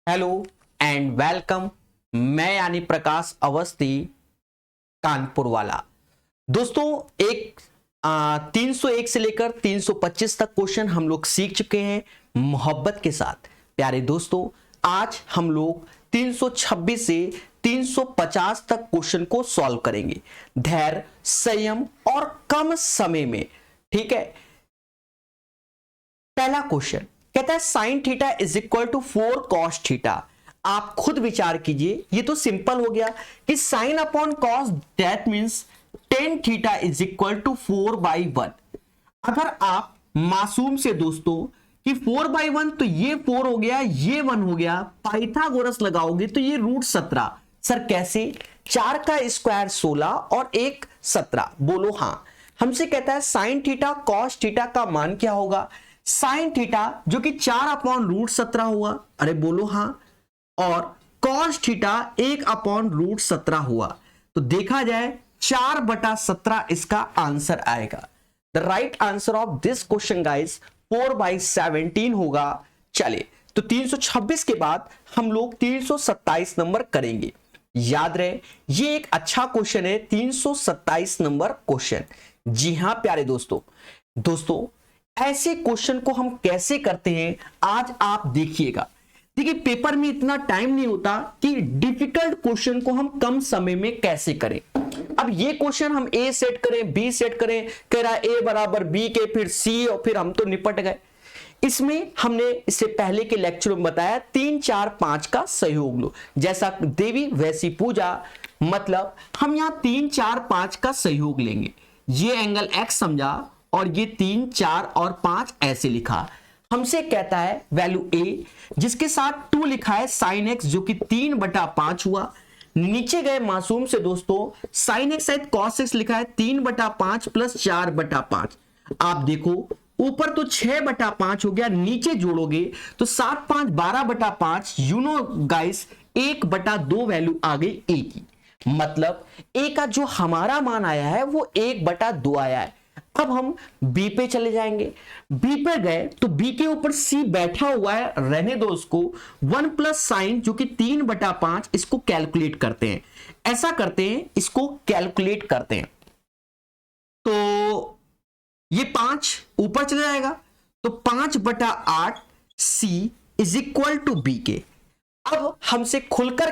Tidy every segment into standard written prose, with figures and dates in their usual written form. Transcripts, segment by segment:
Hello and welcome. मैं यानी प्रकाश अवस्थी, कानपुर वाला। दोस्तों, 301 से लेकर 325 तक क्वेश्चन हम लोग सीख चुके हैं मोहब्बत के साथ। प्यारे दोस्तों, आज हम लोग 326 से 350 तक क्वेश्चन को सॉल्व करेंगे धैर्य, संयम और कम समय में। ठीक है। पहला क्वेश्चन कहता है sine theta is equal to 4 cos theta. आप खुद विचार कीजिए, ये तो सिंपल हो गया कि sine upon cos that means tan theta is equal to 4/1। अगर आप मासूम से दोस्तों कि 4/1 तो ये 4 हो गया, ये 1 हो गया, पाइथागोरस लगाओगे तो ये √17। सर कैसे? 4 का स्क्वायर 16 और 1 17। बोलो हाँ। हमसे कहता है साइन थीटा कॉस थीटा का मान क्या होगा? साइन थीटा जो कि 4/√17 हुआ, अरे बोलो हाँ, और कॉस थीटा 1/√17 हुआ। तो देखा जाए 4/17 इसका आंसर आएगा। The right answer of this question guys 4/17 होगा। चले तो 326 के बाद हम लोग 327 नंबर करेंगे। याद रहे ये एक अच्छा क्वेश्चन है, 327 नंबर क्वेश्चन। जी हां प्यारे दोस्तों ऐसे क्वेश्चन को हम कैसे करते हैं आज आप देखिएगा। देखिए पेपर में इतना टाइम नहीं होता कि डिफिकल्ट क्वेश्चन को हम कम समय में कैसे करें। अब ये क्वेश्चन हम ए सेट करें, बी सेट करें, कह रहा ए बराबर बी के, फिर सी, और फिर हम तो निपट गए। इसमें हमने इससे पहले के लेक्चर में बताया 3 4 5 का सहयोग लो, जैसा देवी वैसी पूजा। मतलब हम यहां 3 4 5 का सहयोग लेंगे। ये एंगल एक्स समझा और ये 3 4 और 5 ऐसे लिखा। हमसे कहता है वैल्यू ए जिसके साथ 2 लिखा है साइन एक्स जो कि 3/5 हुआ। नीचे गए मासूम से दोस्तों sine x side cos x लिखा है 3/5 प्लस 4/5। आप देखो ऊपर तो 6/5 हो गया, नीचे जोड़ोगे तो 7 5 12/5। यू नो गाइस 1/2 वैल्यू आ गई ए की। मतलब ए का जो हमारा मान आया है वो 1/2 आया है। अब हम बी पे चले जाएंगे। बी पे गए तो बी के ऊपर सी बैठा हुआ है, रहने दो उसको। 1 प्लस साइन जो कि 3/5, इसको कैलकुलेट करते हैं। ऐसा करते हैं, इसको कैलकुलेट करते हैं तो ये 5 ऊपर चला जाएगा तो 5/8 सी इज इक्वल टू बी के। अब हमसे खुलकर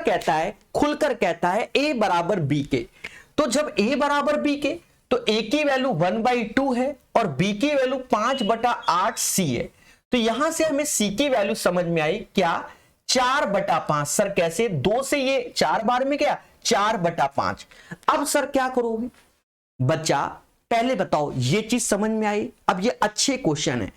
कहता है ए बराबर बी के। तो जब ए बराबर बी के तो ए की वैल्यू 1/2 है और बी की वैल्यू 5/8 सी है। तो यहां से हमें सी की वैल्यू समझ में आई क्या? 4/5। सर कैसे? 2 से ये 4 बार में क्या? 4/5। अब सर क्या करोगे बच्चा? पहले बताओ ये चीज समझ में आई? अब ये अच्छे क्वेश्चन है,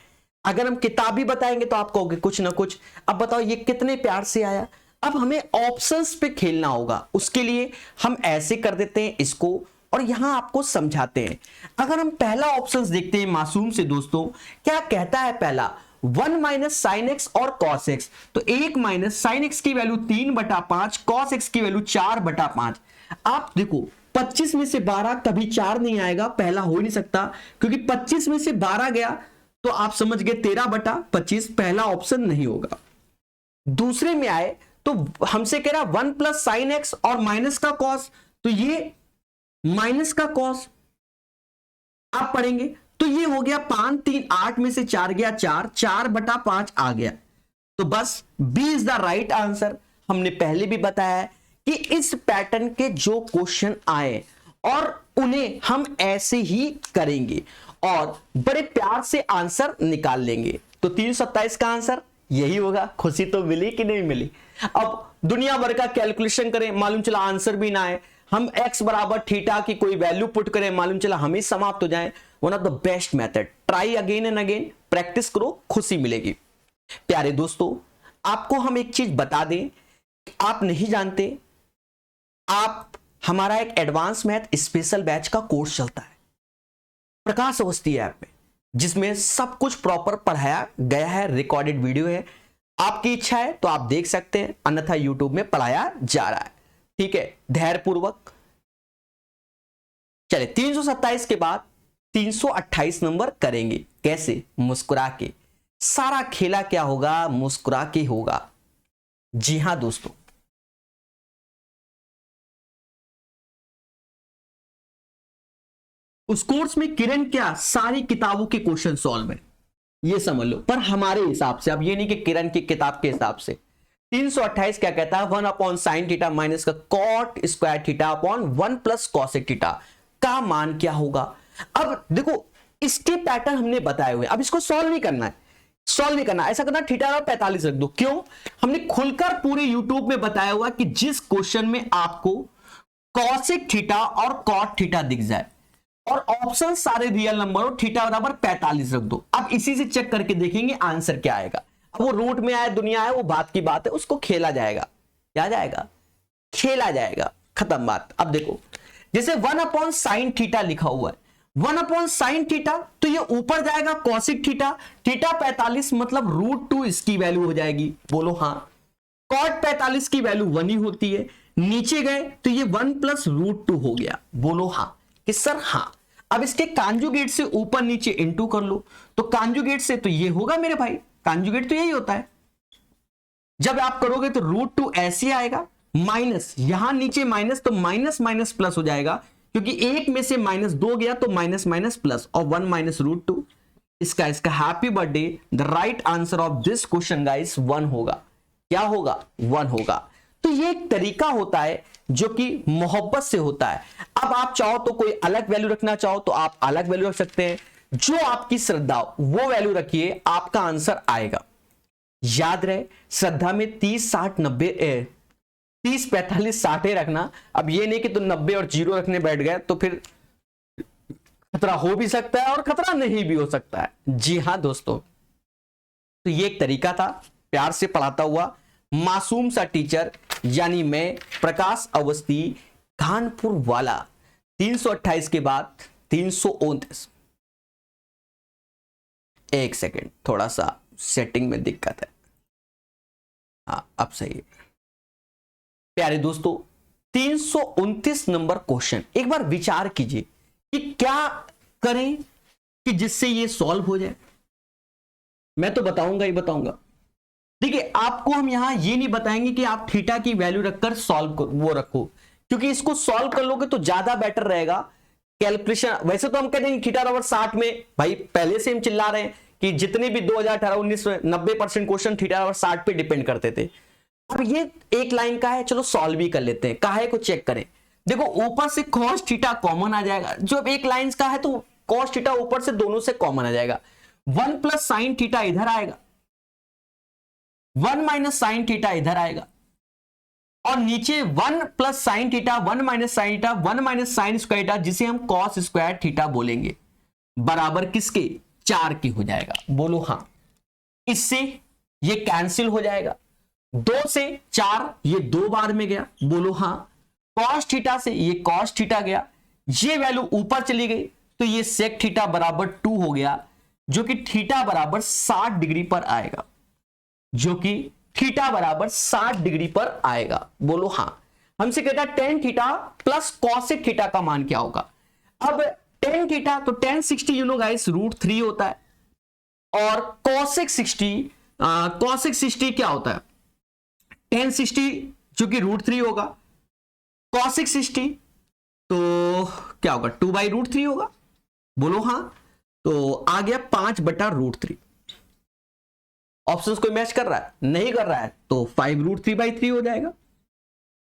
अगर हम किताबी बताएंगे तो आप कहोगे कुछ ना कुछ। अब बताओ ये कितने प्यार से आया। अब हमें ऑप्शंस पे खेलना होगा, उसके लिए हम ऐसे कर देते हैं इसको और यहां आपको समझाते हैं। अगर हम पहला ऑप्शन देखते हैं मासूम से दोस्तों, क्या कहता है पहला? 1 माइनस साइन एक्स और कॉस एक्स। तो 1 माइनस साइन एक्स की वैल्यू 3/5, कॉस एक्स की वैल्यू 4/5। आप देखो 25 में से 12 कभी 4 नहीं आएगा, पहला हो ही नहीं सकता, क्योंकि 25 में से 12 गया तो आप समझ गए 13/25, पहला ऑप्शन नहीं होगा। दूसरे में आए तो हमसे कह रहा 1 प्लस साइन एक्स और माइनस का कॉस, तो ये माइनस का कॉस आप पढ़ेंगे तो ये हो गया 5 3 8 में से 4 गया 4, 4/5 आ गया। तो बस B is the right answer. हमने पहले भी बताया है कि इस पैटर्न के जो क्वेश्चन आए और उन्हें हम ऐसे ही करेंगे और बड़े प्यार से आंसर निकाल लेंगे। तो 327 का आंसर यही होगा। खुशी तो मिली कि नहीं मिली? अब दुनिया भर का कैलकुलेशन करें, मालूम चला आंसर भी ना आए। हम x बराबर थीटा की कोई वैल्यू पुट करें, मालूम चला हम ही समाप्त हो जाएं। One of the best method. Try again and again, practice करो, खुशी मिलेगी। प्यारे दोस्तों, आपको हम एक चीज बता दें, आप नहीं जानते, आप हमारा एक एडवांस मैथ स्पेशल बैच का कोर्स चलता है प्रकाश अवस्थी ऐप में, जिसमें सब कुछ प्रॉपर पढ़ाया गया है, रिकॉर्डेड वीडियो है। आपकी इच्छा है तो आप देख सकते हैं, अन्यथा यूट्यूब में पढ़ाया जा रहा है। ठीक है, धैर्यपूर्वक चले। 327 के बाद 328 नंबर करेंगे। कैसे? मुस्कुरा के। सारा खेला क्या होगा? मुस्कुरा के होगा। जी हां दोस्तों, उस कोर्स में किरण क्या सारी किताबों के क्वेश्चन सॉल्व है, ये समझ लो। पर हमारे हिसाब से, अब ये नहीं कि किरण की किताब के हिसाब से, 328 क्या कहता है, 1 अपॉन साइन थीटा माइनस का cot square theta upon 1 plus cosec theta का मान क्या होगा। अब देखो इसके पैटर्न हमने बताए हुए, अब इसको सॉल्व नहीं करना है, सॉल्व नहीं करना, ऐसा करना थीटा और 45 रख दो। क्यों, हमने खुलकर पूरे यूट्यूब में बताया हुआ कि जिस क्वेश्चन में आपको कॉसेक थीटा और कॉट थीटा दिख जाए और ऑप्शन सारे रियल नंबर हो, थीटा बराबर 45 रख दो। अब इसी से चेक करके देखेंगे आंसर क्या आएगा। अब वो रूट में आए दुनिया है, वो बात की बात है, उसको खेला जाएगा, क्या जाएगा, खेला जाएगा, खत्म बात। अब देखो जैसे 1 अपॉन साइन थीटा लिखा हुआ है, 1 अपॉन साइन थीटा, तो ये ऊपर जाएगा कॉसिक थीटा, थीटा 45 मतलब √2 इसकी वैल्यू हो जाएगी, बोलो हाँ। कॉट 45 की वैल्यू 1 ही होती है, नीचे गए तो ये 1 प्लस √2 हो गया, बोलो हाँ कि सर हाँ। अब इसके कांजुगेट से ऊपर नीचे इनटू कर लो, तो कांजुगेट से तो ये होगा मेरे भाई, कांजुगेट तो यही होता है, जब आप करोगे तो √2 ऐसे आएगा, माइनस यहां नीचे माइनस, तो माइनस माइनस प्लस हो जाएगा, क्योंकि एक में से -2 गया तो माइनस माइनस प्लस, और 1 माइनस √2, इसका happy birthday. The right answer of this question guys 1 होगा, क्या होगा, 1 होगा। तो ये एक तरीका होता है जो कि मोहब्बत से होता है। अब आप चाहो तो कोई अलग वैल्यू रखना चाहो तो आप अलग वैल्यू रख सकते हैं, जो आपकी श्रद्धा वो वैल्यू रखिए, आपका आंसर आएगा। याद रहे श्रद्धा में 30 60 90 30 45 60 रखना। अब ये नहीं कि तुम 90 और 0 रखने बैठ गए, तो फिर खतरा हो भी सकता है और खतरा नहीं भी हो सकता है। जी हां दोस्तों, तो ये एक तरीका था प्यार से पढ़ाता हुआ मासूम सा टीचर, यानी मैं प्रकाश अवस्थी, कानपुर वाला। 328 के बाद 329, एक सेकेंड, थोड़ा सा सेटिंग में दिक्कत है, हाँ अब सही है। प्यारे दोस्तों 329 नंबर क्वेश्चन, एक बार विचार कीजिए कि क्या करें कि जिससे ये सॉल्व हो जाए। मैं तो बताऊंगा ही बताऊंगा। देखिए आपको हम यहां ये नहीं बताएंगे कि आप थीटा की वैल्यू रखकर सॉल्व वो रखो, क्योंकि इसको सॉल्व कर लोगे तो ज्यादा बेटर रहेगा कैलकुलेशन। वैसे तो हम कहते हैं थीटा बराबर 60 में, भाई पहले से हम चिल्ला रहे हैं कि जितने भी 2018-19 में 90% क्वेश्चन थीटा बराबर 60 पे डिपेंड करते थे। अब ये एक लाइन का है, चलो सॉल्व भी कर लेते हैं, काहे को चेक करें। देखो ऊपर से cos थीटा कॉमन आ जाएगा, जो एक लाइन का है तो cos थीटा ऊपर से दोनों से कॉमन आ जाएगा, 1 प्लस साइन थीटा इधर आएगा, 1 माइनस साइन थीटा इधर आएगा, और नीचे 1 plus sine theta, 1 minus sign theta, 1 minus sign square theta, जिसे हम कॉस स्क्वायर थीटा बोलेंगे, बराबर किसके, 4 की हो जाएगा, बोलो हाँ। इससे ये कैंसिल हो जाएगा, 2 से 4 ये 2 बार में गया, बोलो हाँ। कॉस थीटा से ये कॉस थीटा गया, ये वैल्यू ऊपर चली गई, तो ये सेक थीटा बराबर 2 हो गया, जो कि थीटा बराबर 60 डिग्री पर आएगा, जो कि थीटा बराबर 60 डिग्री पर आएगा, बोलो हाँ। हमसे कहता है tan theta plus cosec theta का मान क्या होगा। अब tan थीटा तो tan 60 यू नो गाइस √3 होता है, और कॉसेक 60 क्या होता है, tan 60 जो कि √3 होगा, कॉसेक 60 तो क्या होगा, 2/√3 होगा, बोलो हाँ। तो आ गया 5/√3। ऑप्शंस कोई मैच कर रहा है, नहीं कर रहा है, तो 5√3/3 हो जाएगा,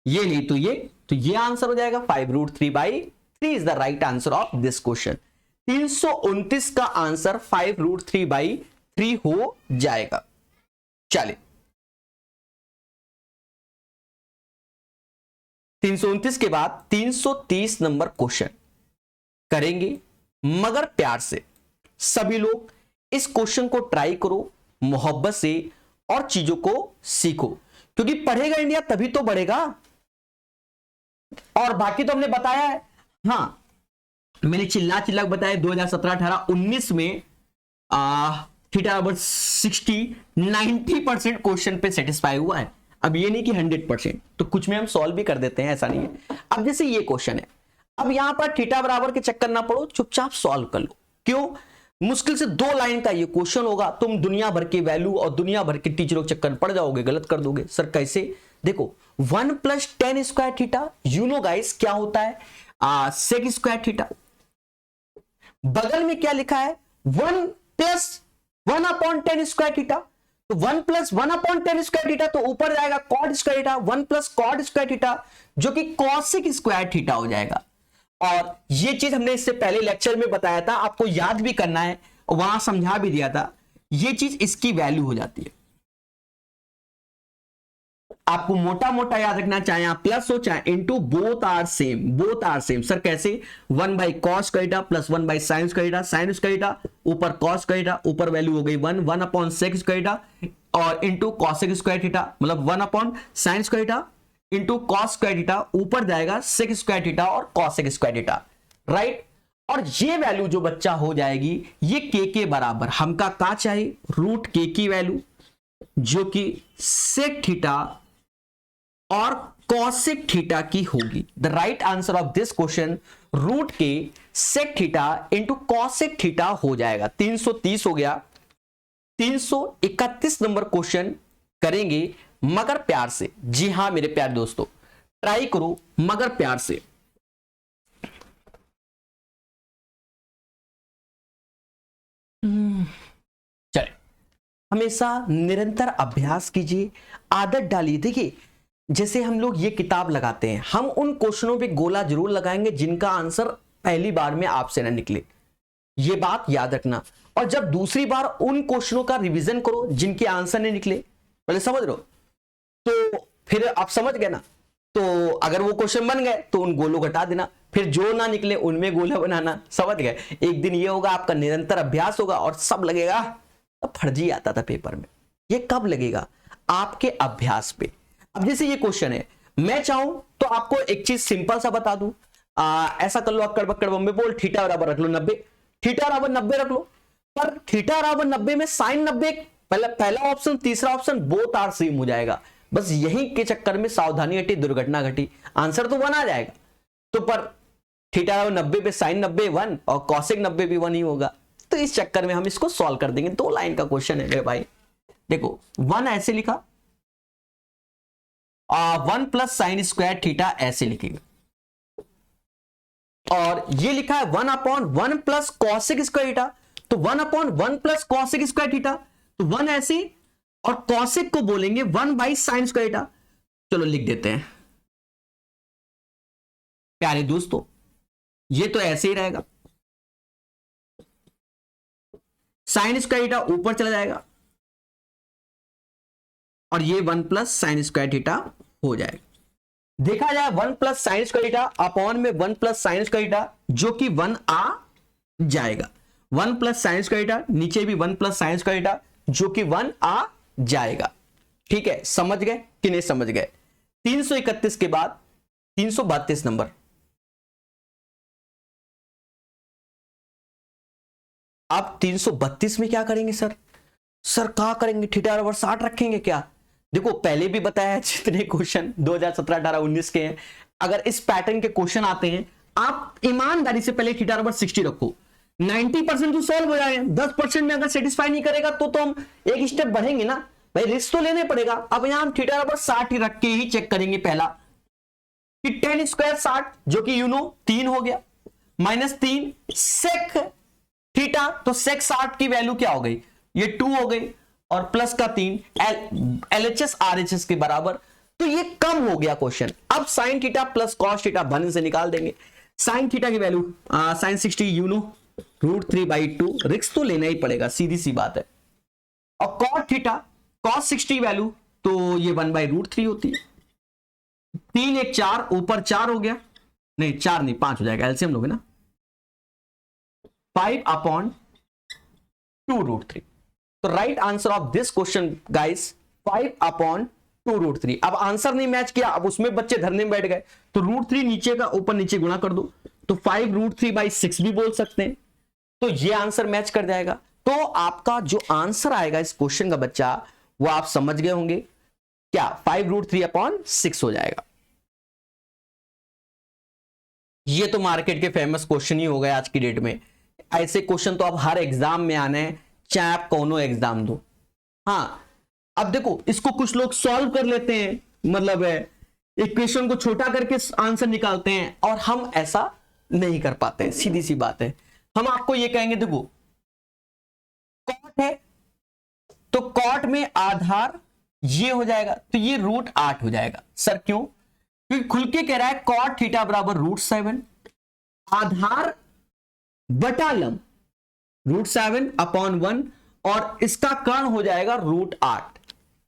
ये नहीं तो ये आंसर हो जाएगा, 5√3/3 is the right answer of this question. 329 का आंसर 5√3/3 हो जाएगा। चलिए 329 के बाद 330 नंबर क्वेश्चन करेंगे, मगर प्यार से। सभी लोग इस क्वेश्चन को ट्राई करो मोहब्बत से और चीजों को सीखो, क्योंकि पढ़ेगा इंडिया तभी तो बढ़ेगा। और बाकी तो हमने बताया है, हाँ मैंने चिल्ला चिल्ला बताया 2017 18 19 में थीटा बराबर 90% क्वेश्चन पे सेटिस्फाई हुआ है। अब ये नहीं कि 100%, तो कुछ में हम सॉल्व भी कर देते हैं, ऐसा नहीं है। अब जैसे ये क्वेश्चन है, अब यहां पर थीटा बराबर के चक्कर ना पड़ो, चुपचाप सॉल्व कर लो। क्यों, मुश्किल से 2 लाइन का ये क्वेश्चन होगा, तुम दुनिया भर के वैल्यू और दुनिया भर के टीचरों के चक्कर में पड़ जाओगे, गलत कर दोगे। सर कैसे? देखो 1 + tan square theta, you know guys क्या होता है, सेक स्क्वायर थीटा। बगल में क्या लिखा है, 1 + 1/tan स्क्वायर थीटा, तो 1 + 1/tan स्क्वायर थीटा, तो ऊपर जाएगा cot square theta, 1 + cot square theta, जो कि cosec स्क्वायर थीटा हो जाएगा। और ये चीज हमने इससे पहले लेक्चर में बताया था, आपको याद भी करना है, वहां समझा भी दिया था। ये चीज इसकी वैल्यू हो जाती है। आपको मोटा मोटा याद रखना, चाहे आप प्लस हो चाहे into, both are same, both are same. Sir कैसे? 1/cos square theta plus 1/sin square theta, sin square theta ऊपर cos स्क्वायर थीटा, ऊपर वैल्यू हो गई 1/sec स्क्वायर थीटा और इनटू cosec स्क्वायर थीटा, मतलब 1/sin square theta into cos square theta, ऊपर जाएगा sec square theta और cosec square theta, right. और ये वैल्यू जो बच्चा हो जाएगी ये के बराबर, हमका का चाहिए, √k की वैल्यू, जो कि सेक थीटा और कॉसेक थीटा की होगी। The right answer of this question √k sec theta into cosec theta हो जाएगा। 330 हो गया। 331 नंबर क्वेश्चन करेंगे मगर प्यार से। जी हां मेरे प्यारे दोस्तों, ट्राई करो मगर प्यार से। चले, हमेशा निरंतर अभ्यास कीजिए, आदत डालिए। देखिए जैसे हम लोग ये किताब लगाते हैं, हम उन क्वेश्चनों पे गोला जरूर लगाएंगे जिनका आंसर पहली बार में आपसे ना निकले, ये बात याद रखना। और जब दूसरी बार उन क्वेश्चनों का रिवीजन करो जिनके आंसर नहीं निकले, पहले समझ लो, तो फिर आप समझ गए ना। तो अगर वो क्वेश्चन बन गए तो उन गोलों घटा देना, फिर जो ना निकले उनमें गोला बनाना, समझ गए। एक दिन ये होगा, आपका निरंतर अभ्यास होगा और सब लगेगा अब फर्जी आता था पेपर में। ये कब लगेगा? आपके अभ्यास पे। अब जैसे ये क्वेश्चन है, मैं चाहूं तो आपको एक चीज सिंपल सा बता दूं, ऐसा कर लो, अक्कड़ बक्कड़ बम्बे बोल, थीटा बराबर रख लो 90, थीटा बराबर 90 रख लो। पर थीटा बराबर 90 में sin 90, पहला ऑप्शन तीसरा ऑप्शन बोथ आर सेम हो जाएगा। बस यही के चक्कर में सावधानी हटी, दुर्घटना घटी, आंसर तो 1 आ जाएगा। तो पर थीटा 90 पे sin 90 1 और कॉसेक 90 भी 1 ही होगा। तो इस चक्कर में हम इसको सॉल्व कर देंगे। 2 लाइन का क्वेश्चन है मेरे भाई। देखो 1 ऐसे लिखा, 1 + sin स्क्वायर थीटा ऐसे लिखेंगे, और ये लिखा है 1/1 + cosec स्क्वायर थीटा, तो 1/1 + cosec स्क्वायर थीटा, तो 1 ऐसे, और cosec को बोलेंगे 1/sin स्क्वायर थीटा। चलो लिख देते हैं प्यारे दोस्तों, ये तो ऐसे ही रहेगा, sin स्क्वायर थीटा ऊपर चला जाएगा और ये 1 + sin स्क्वायर थीटा हो जाएगा। देखा जाए 1 + sin स्क्वायर थीटा अपॉन में 1 + sin स्क्वायर थीटा, जो कि 1 आ जाएगा। 1 + sin स्क्वायर थीटा, नीचे भी 1 + sin स्क्वायर थीटा, जो कि 1 आ जाएगा। ठीक है, समझ गए कि नहीं समझ गए? 331 के बाद 332 नंबर। अब 332 में क्या करेंगे सर? सर क्या करेंगे, थीटा बराबर 60 रखेंगे क्या? देखो पहले भी बताया है, जितने क्वेश्चन 2017, 18, 19 के हैं, अगर इस पैटर्न के क्वेश्चन आते हैं, आप ईमानदारी से पहले थीटा बराबर 60 रखो। 90% तो सॉल्व हो जाएगा। 10% में अगर सेटिस्फाई नहीं करेगा तो हम एक स्टेप बढ़ेंगे ना भाई, रिस्क तो लेने पड़ेगा। अब यहां हम थीटा बराबर 60 ही रख के ही चेक करेंगे। पहला कि tan स्क्वायर 60, जो कि 3 हो गया, -3 सेक थीटा, तो सेक 60 की वैल्यू क्या हो गई, ये 2 हो गई, और प्लस का 3 LHS RHS के बराबर, तो ये कम हो गया क्वेश्चन। अब sin theta plus cos theta बन से निकाल देंगे। sin थीटा की वैल्यू sin 60 √3/2, रिस्क तो लेना ही पड़ेगा, सीधी सी बात है। और cot थीटा cos 60 वैल्यू, तो ये 1/√3 होती है। 3 1 4, ऊपर 4 हो गया, नहीं 4 नहीं 5 हो जाएगा, एलसीएम लोगे ना, 5/2√3। तो right answer of this question guys 5/2√3। अब आंसर नहीं मैच किया, अब उसमें बच्चे धरने में बैठ गए, तो √3 नीचे का ऊपर नीचे गुणा कर दो, तो 5√3/6 भी बोल सकते हैं, तो ये आंसर मैच कर जाएगा। तो आपका जो आंसर आएगा इस क्वेश्चन का बच्चा, वो आप समझ गए होंगे क्या, 5√3/6 हो जाएगा। ये तो मार्केट के फेमस क्वेश्चन ही हो गए आज की डेट में। ऐसे क्वेश्चन तो अब हर एग्जाम में आने हैं, चाहे आप कोनो एग्जाम दो। हाँ, अब देखो इसको कुछ लोग सॉल्व कर लेते हैं, मतलब है इक्वेशन को छोटा करके आंसर निकालते हैं, और हम ऐसा नहीं कर पाते हैं। सीधी सी बात है, हम आपको ये कहेंगे देखो कॉट है तो कॉट में आधार ये हो जाएगा, तो ये √8 हो जाएगा। सर क्यों? क्योंकि खुल के कह रहा है कॉट थीटा बराबर √7, आधार बटा लंब √7/1, और इसका कर्ण हो जाएगा √8,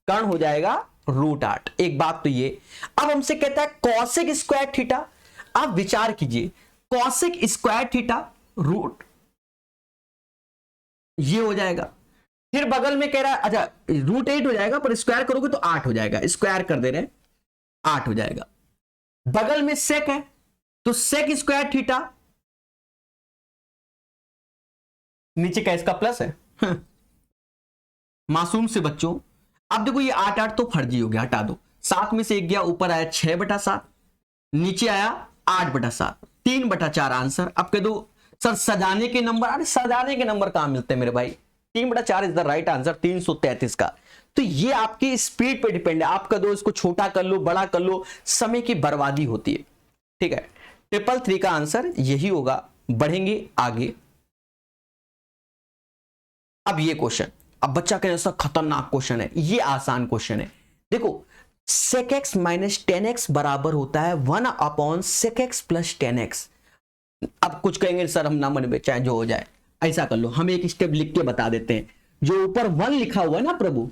कर्ण हो जाएगा √8। एक बात तो ये। अब हमसे कहता है कॉसेक स्क्वायर थीटा, आप विचार कीजिए कॉसेक स्क्वायर थीटा रूट ये हो जाएगा, फिर बगल में कह रहा है अच्छा √8 हो जाएगा, पर स्क्वायर करोगे तो 8 हो जाएगा, स्क्वायर कर दे रहे हैं 8 हो जाएगा। बगल में सेक है तो सेक स्क्वायर थीटा, नीचे का इसका प्लस है मासूम से बच्चों। अब देखो ये 8 तो फर्जी हो गया, हटा दो, 7 में से 1 गया, ऊपर आया 6/7, नीचे आया 8/7, 3/4 आंसर। अब कह दो सर सजाने के नंबर, अरे सजाने के नंबर कहां मिलते हैं मेरे भाई, 3/4 इज द राइट आंसर 333 का। तो ये आपकी स्पीड पे डिपेंड है, आप कह दो इसको छोटा कर लो बड़ा कर लो, समय की बर्बादी होती है। ठीक है, 333 का आंसर यही होगा। बढ़ेंगे आगे। अब ये क्वेश्चन, अब बच्चा कहे सर खतरनाक क्वेश्चन है, ये आसान क्वेश्चन है। देखो sec x - tan x बराबर होता है 1/sec x + tan x। अब कुछ कहेंगे सर हम ना मन में, चाहे जो हो जाए, ऐसा कर लो, हम एक स्टेप लिख के बता देते हैं। जो ऊपर 1 लिखा हुआ है ना प्रभु,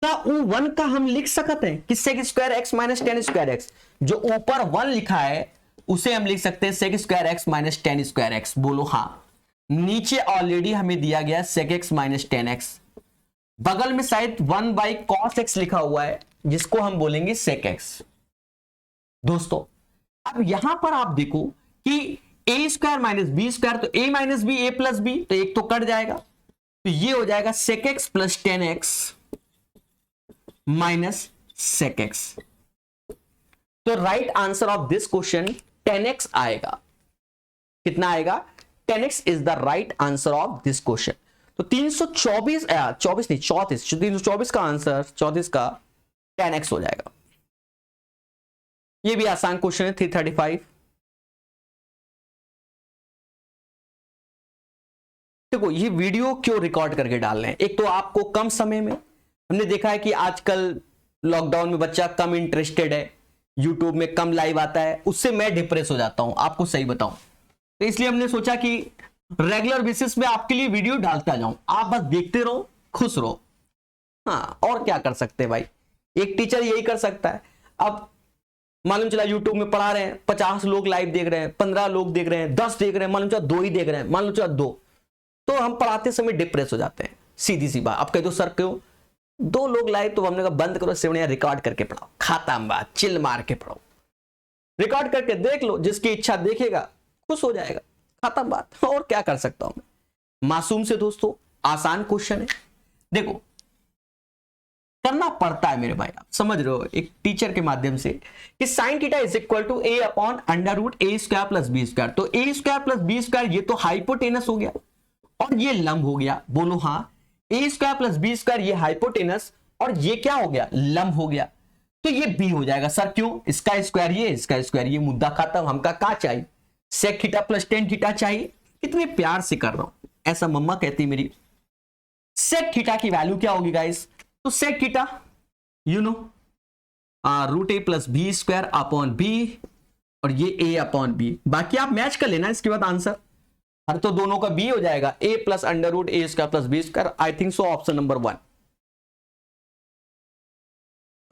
का वो 1 का हम लिख सकते हैं कि sec square x - tan square x। जो ऊपर 1 लिखा है उसे हम लिख सकते हैं sec square x - tan square x। बोलो हाँ। नीचे ऑलरेडी हमें दिया गया sec x - tan x, बगल में शायद 1/cos x लिखा हुआ है, जिसको हम बोलेंगे sec x। दोस्तों अब यहां पर आप देखो कि a² - b², तो a - b a + b, तो एक तो कट जाएगा, तो ये हो जाएगा sec x + tan x - sec x। तो right answer of this question tan x आएगा। कितना आएगा? tan x is the right answer of this question. तो 324 24 नहीं 34, 324 का आंसर 34 का tan x हो जाएगा। ये भी आसान क्वेश्चन है। 335 देखो ये वीडियो क्यों रिकॉर्ड करके डाल रहे हैं, एक तो आपको कम समय में, हमने देखा है कि आजकल लॉकडाउन में बच्चा कम इंटरेस्टेड है, यूट्यूब में कम लाइव आता है, उससे मैं डिप्रेस हो जाता हूं, आपको सही बताऊं। तो इसलिए हमने सोचा कि रेगुलर बेसिस में आपके लिए वीडियो डालता जाऊं, आप बस देखते रहो, खुश रहो। हाँ, और क्या कर सकते हैं भाई, एक टीचर यही कर सकता है। अब मालूम चला यूट्यूब में पढ़ा रहे हैं, 50 लोग लाइव देख रहे हैं, 15 लोग देख रहे हैं, 10 देख रहे हैं, मालूम चला 2 ही देख रहे हैं, मालूम चला 2, तो हम पढ़ाते समय डिप्रेस हो जाते हैं। सीधी सी बात। अब कह दो सर क्यों 2 लोग लाइव, तो हमने कहा बंद करो, सिवनिया रिकॉर्ड करके पढ़ाओ, खत्म बात, चिल मार के पढ़ाओ, रिकॉर्ड करके देख लो, जिसकी इच्छा देखेगा खुश हो जाएगा, खत्म बात। और क्या कर सकता हूं मैं। मासूम से दोस्तों आसान क्वेश्चन है, देखो करना पड़ता है मेरे भाई, आप समझ रहे हो एक टीचर के माध्यम से कि sin θ is equal to a/√a² + b²। तो a² + b² ये तो हाइपोटेनस हो गया और ये लंब हो गया। बोलो हाँ, a² + b² ये हाइपोटेनस और ये क्या हो गया, लंब हो गया। तो ये b हो जाएगा। सर क्यों? इसका स्क्वायर ये, इसका स्क्वायर ये, मुद्दा खत्म। हमका क्या चाहिए? sec θ + tan θ चाहिए। कितने प्यार से कर रहा हूं, ऐसा मम्मा कहती मेरी। sec θ की वैल्यू क्या होगी गाइस? तो sec θ you know √a + b² और ये a/b, बाकी आप मैच कर लेना इसके बाद आंसर। हर तो दोनों का b हो जाएगा, a + √a² + b²। I think so option number 1।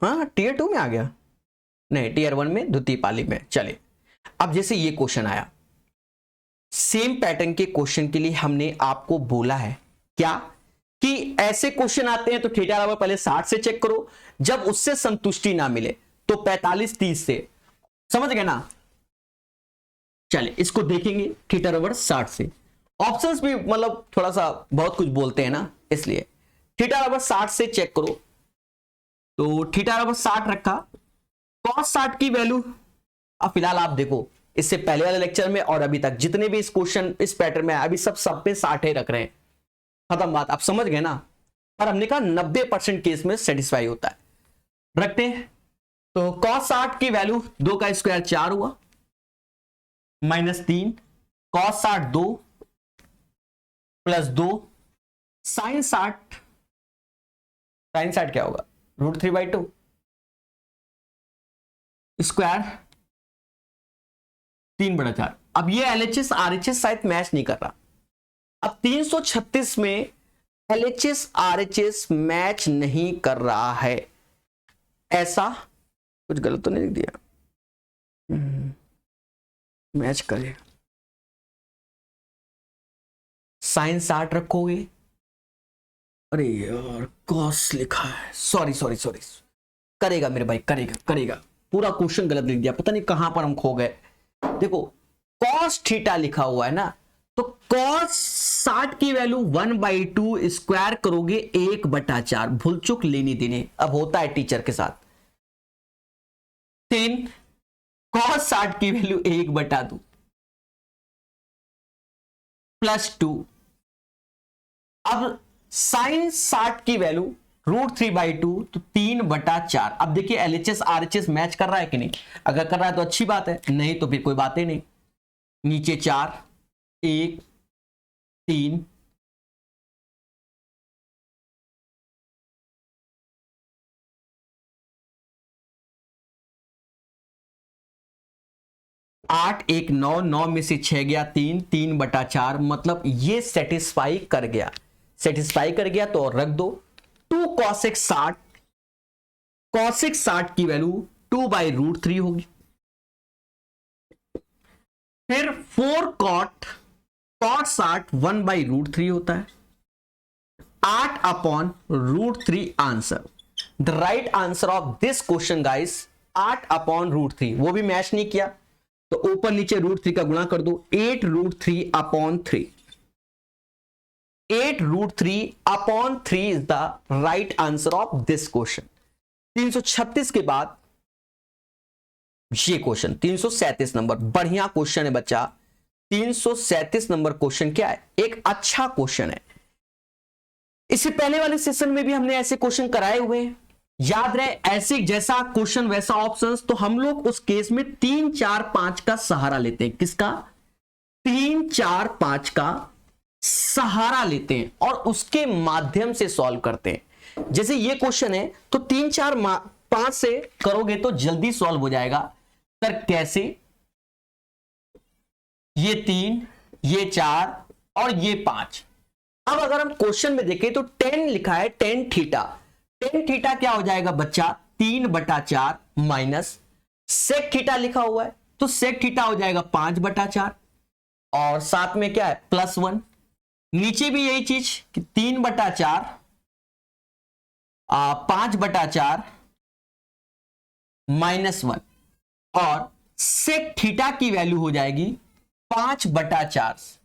हाँ Tier 2 में आ गया, नहीं Tier 1 में, द्वितीय पाली में। चले अब जैसे ये क्वेश्चन आया, सेम पैटर्न के क्वेश्चन के लिए हमने आपको बोला है क्या कि ऐसे क्वेश्चन आते हैं तो थीटा बराबर पहले 60 से चेक करो, जब उससे संतुष्टि ना मिले तो 45-30 से। समझ गए ना? चले इसको देखेंगे थीटा बराबर 60 से। ऑप्शंस भी मतलब थोड़ा सा बहुत कुछ बोलते हैं ना, इसलिए थीटा बराबर 60 से चेक करो। तो थीटा बराबर 60 रखा, cos 60 की वैल्यू अब फिलहाल आप देखो इससे पहले वाले लेक्चर में और अभी तक जितने भी इस क्वेश्चन इस पैटर्न में अभी सब पे 60 रख रहे हैं। खत्म बात, आप समझ गए ना। और हमने कहा 90% केस में सेटिस्फाई होता है। रखते हैं तो cos 60 की वैल्यू 2 का स्क्वायर 4 हुआ, -3 cos 60 2 +2 sin 60 क्या होगा √3/2 स्क्वायर 3/4। अब ये LHS RHS शायद मैच नहीं कर रहा। अब 336 में LHS RHS मैच नहीं कर रहा है, ऐसा कुछ गलत तो नहीं लिख दिया? मैच करे sin 60 रखोगे, अरे यार cos लिखा है, सॉरी करेगा मेरे भाई, करेगा पूरा क्वेश्चन गलत लिख दिया, पता नहीं कहां पर हम खो गए। देखो cos थीटा लिखा हुआ है ना, तो cos 60 की वैल्यू 1/2 स्क्वायर करोगे 1/4, भूल चुक लेनी देनी अब होता है टीचर के साथ। 3 cos 60 की वैल्यू 1/2 +2, अब sin 60 की वैल्यू √3/2 तो 3/4। अब देखिए LHS RHS मैच कर रहा है कि नहीं, अगर कर रहा है तो अच्छी बात है, नहीं तो फिर कोई बात ही नहीं। नीचे 4 1 3 8 1 9 9 में से 6 गया 3 3/4, मतलब ये सेटिस्फाई कर गया तो और रख दो। 2 cosec 60 की वैल्यू 2/√3 होगी। फिर 4 cot 60 1/√3 होता है। 8/√3 answer. The right answer of this question guys 8/√3। वो भी मैच नहीं किया तो ऊपर नीचे √3 का गुणा कर दो, 8√3/3। 8√3/3 is the right answer of this question. 336 के बाद ये क्वेश्चन 337 नंबर, बढ़िया क्वेश्चन है बच्चा। 337 नंबर क्वेश्चन क्या है, एक अच्छा क्वेश्चन है। इससे पहले वाले सेशन में भी हमने ऐसे क्वेश्चन कराए हुए हैं, याद रहे। ऐसे जैसा क्वेश्चन वैसा ऑप्शंस, तो हम लोग उस केस में 3 4 5 का सहारा लेते हैं। किसका? 3 4 5 का सहारा लेते हैं और उसके माध्यम से सॉल्व करते हैं। जैसे ये क्वेश्चन है तो 3 4 5 से करोगे तो जल्दी सॉल्व हो जाएगा। सर कैसे? ये 3 ये 4 और ये 5। अब अगर हम क्वेश्चन में देखें तो 10 लिखा है, tan थीटा। tan थीटा क्या हो जाएगा बच्चा? 3/4 माइनस sec थीटा लिखा हुआ है तो sec थीटा हो जाएगा 5/4 और साथ में क्या है +1। नीचे भी यही चीज कि 3/4 5/4 -1 और sec थीटा की वैल्यू हो जाएगी 5/4।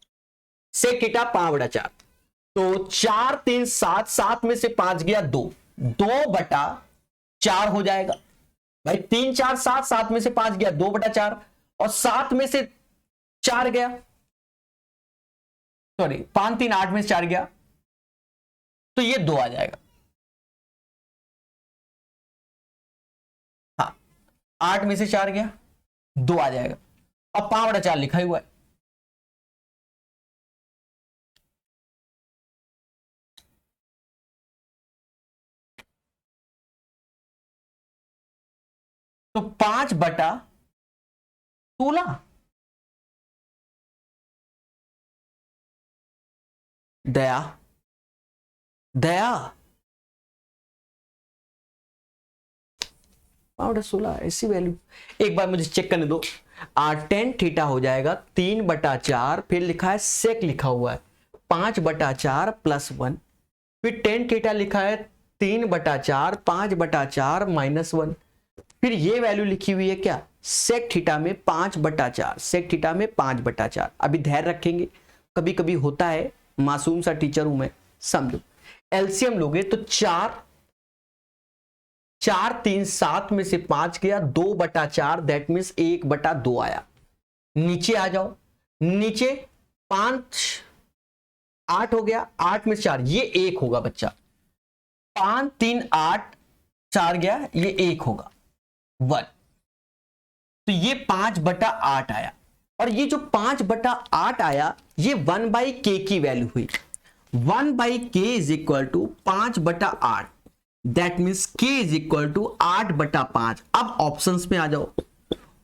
sec थीटा 5/4 तो 4 3 7, 7 में से 5 गया 2, 2/4 हो जाएगा भाई। 3 4 7, 7 में से 5 गया 2/4 और 7 में से 4 गया, सॉरी 5 3 8 में से 4 गया तो ये 2 आ जाएगा। हाँ 8 में से 4 गया 2 आ जाएगा। अब 5/4 लिखा ही हुआ है। तो 5/16 दया 5/16 ऐसी वैल्यू। एक बार मुझे चेक करने दो। tan थीटा हो जाएगा 3/4, फिर लिखा है sec लिखा हुआ है 5/4 +1, फिर tan थीटा लिखा है 3/4 5/4 -1, फिर ये वैल्यू लिखी हुई है क्या sec थीटा में 5/4, sec थीटा में 5/4। अभी धैर्य रखेंगे, कभी कभी होता है, मासूम सा टीचर हूं मैं, समझो। एलसीएम लोगे तो 4 3 7 में से 5 गया 2/4, दैट मीन्स 1/2 आया। नीचे आ जाओ, नीचे 5 8 हो गया, 8 में 4 ये 1 होगा बच्चा, 5 3 8 4 गया, ये 1 होगा 1। तो ये 5/8 आया, और ये जो 5/8 आया ये 1/k की वैल्यू हुई। 1/k is equal to 5/8, that means k is equal to 8/5। अब ऑप्शंस में आ जाओ।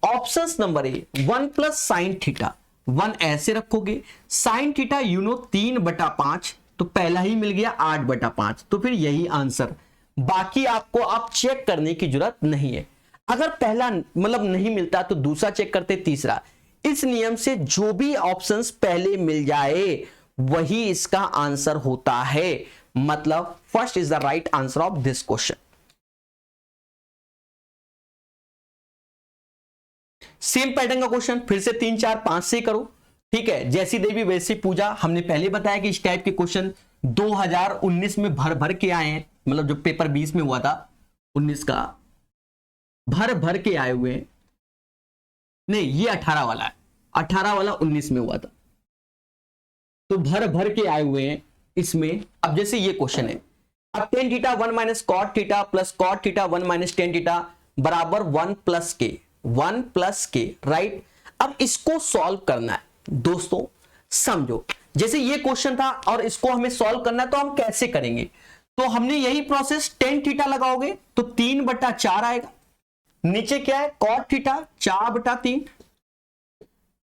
Options number A 1 plus sine theta, 1 ऐसे रखोगे, साइन थीटा 3/5, तो पहला ही मिल गया 8/5, तो फिर यही आंसर। बाकी आपको आप चेक करने की जरूरत नहीं है। अगर पहला मतलब नहीं मिलता तो दूसरा चेक करते, तीसरा। इस नियम से जो भी ऑप्शंस पहले मिल जाए वही इसका आंसर होता है। मतलब first is the right answer of this question. Same pattern का क्वेश्चन फिर से 3 4 5 से करो, ठीक है। जैसी देवी वैसी पूजा, हमने पहले बताया कि इस टाइप के क्वेश्चन 2019 में भर भर के आए हैं, मतलब जो पेपर 20 में हुआ था 19 का, भर भर के आए हुए हैं। नहीं, ये 18 वाला है, 18 वाला 19 में हुआ था, तो भर भर के आए हुए हैं इसमें। अब जैसे ये क्वेश्चन है, अब tan theta 1 minus cot theta plus cot theta 1 minus tan theta बराबर 1 प्लस के, राइट। अब इसको सॉल्व करना है दोस्तों, समझो। जैसे ये क्वेश्चन था और इसको हमें सॉल्व करना है, तो हम कैसे करेंगे? तो हमने यही प्रोसेस, टेन थीटा लगाओगे तो 3/4 आएगा, नीचे क्या है कॉट थीटा 4/3,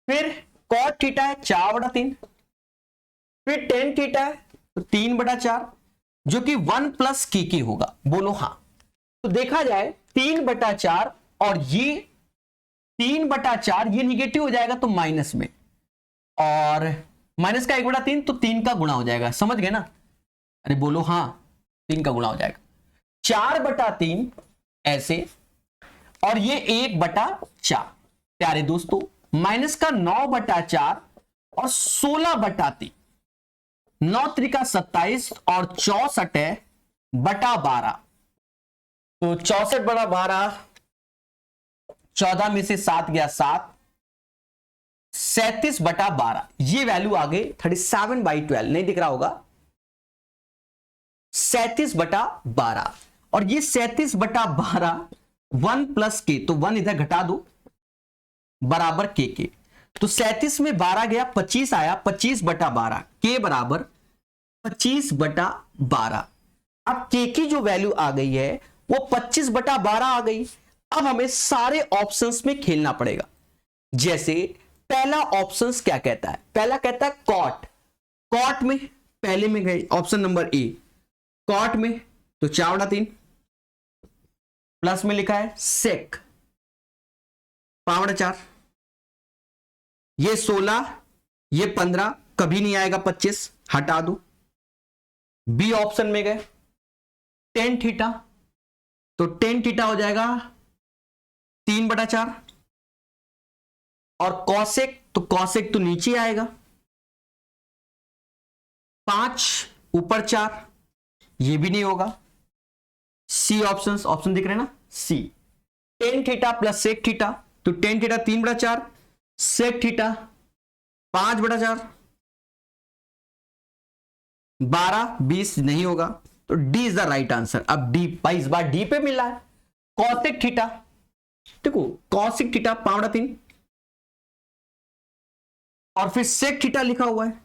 फिर कॉट थीटा है 4/3, फिर टेन थीटा है तो 3/4, जो कि 1 प्लस की होगा। बोलो हाँ। तो देखा जाए 3/4 और ये 3/4, ये निगेटिव हो जाएगा तो माइनस में, और माइनस का 1/3 तो 3 का गुणा हो जाएगा, समझ गए ना? अरे बोलो हाँ, 3 का गुणा हो जाएगा, 4/3 ऐसे, और ये 1/4। प्यारे दोस्तों, माइनस का 9/4 और 16/3, 9 त्रिका 27 और 64/12, तो 64/12, 14 में से 7 गया 7, 37/12, ये वैल्यू आ गई 37/12, नहीं दिख रहा होगा, 37/12, और ये 37/12 1 प्लस के, तो 1 इधर घटा दो, बराबर के। तो 37 में 12 गया, 25 आया, 25/12, के बराबर 25/12। अब के की जो वैल्यू आ गई है वो 25/12 आ गई। अब हमें सारे ऑप्शंस में खेलना पड़ेगा। जैसे पहला ऑप्शंस क्या कहता है? पहला कहता है कॉट, कॉट में पहले में गए ऑप्शन नंबर ए, कॉट में तो 4/3, प्लस में लिखा है सेक 5/4, ये 16, ये 15, कभी नहीं आएगा 25, हटा दो। बी ऑप्शन में गए टेन थीटा, तो टेन थीटा हो जाएगा 3/4, और कॉसेक, तो कॉसेक तो नीचे आएगा 5 ऊपर 4, ये भी नहीं होगा। सी ऑप्शन, ऑप्शन दिख रहे हैं ना, C. Tan theta plus sec theta, तो टेन थीटा 3/4, सेक थीटा 5/4, 12 20 नहीं होगा, तो D is the right answer. अब डी भाई इस बार डी पे मिला है, कॉसेक थीटा, देखो कॉसेक थीटा 5/3, और फिर सेक थीटा लिखा हुआ है,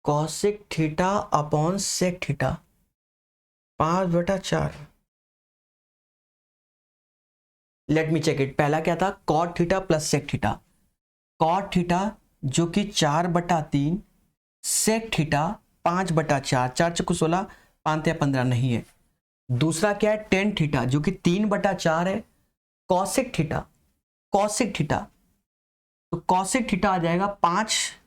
cosec theta upon sec theta 5/4। Let me check it. पहला क्या था? Cot theta plus sec theta, cot theta जो कि 4/3, सेक थीटा 5/4, 4 चक्कू 16, 5 या 15 नहीं है। दूसरा क्या है? टेन थीटा जो कि 3/4 है, कॉसेक थीटा, कॉसेक थीटा, तो कॉसेक थीटा आ जाएगा 5,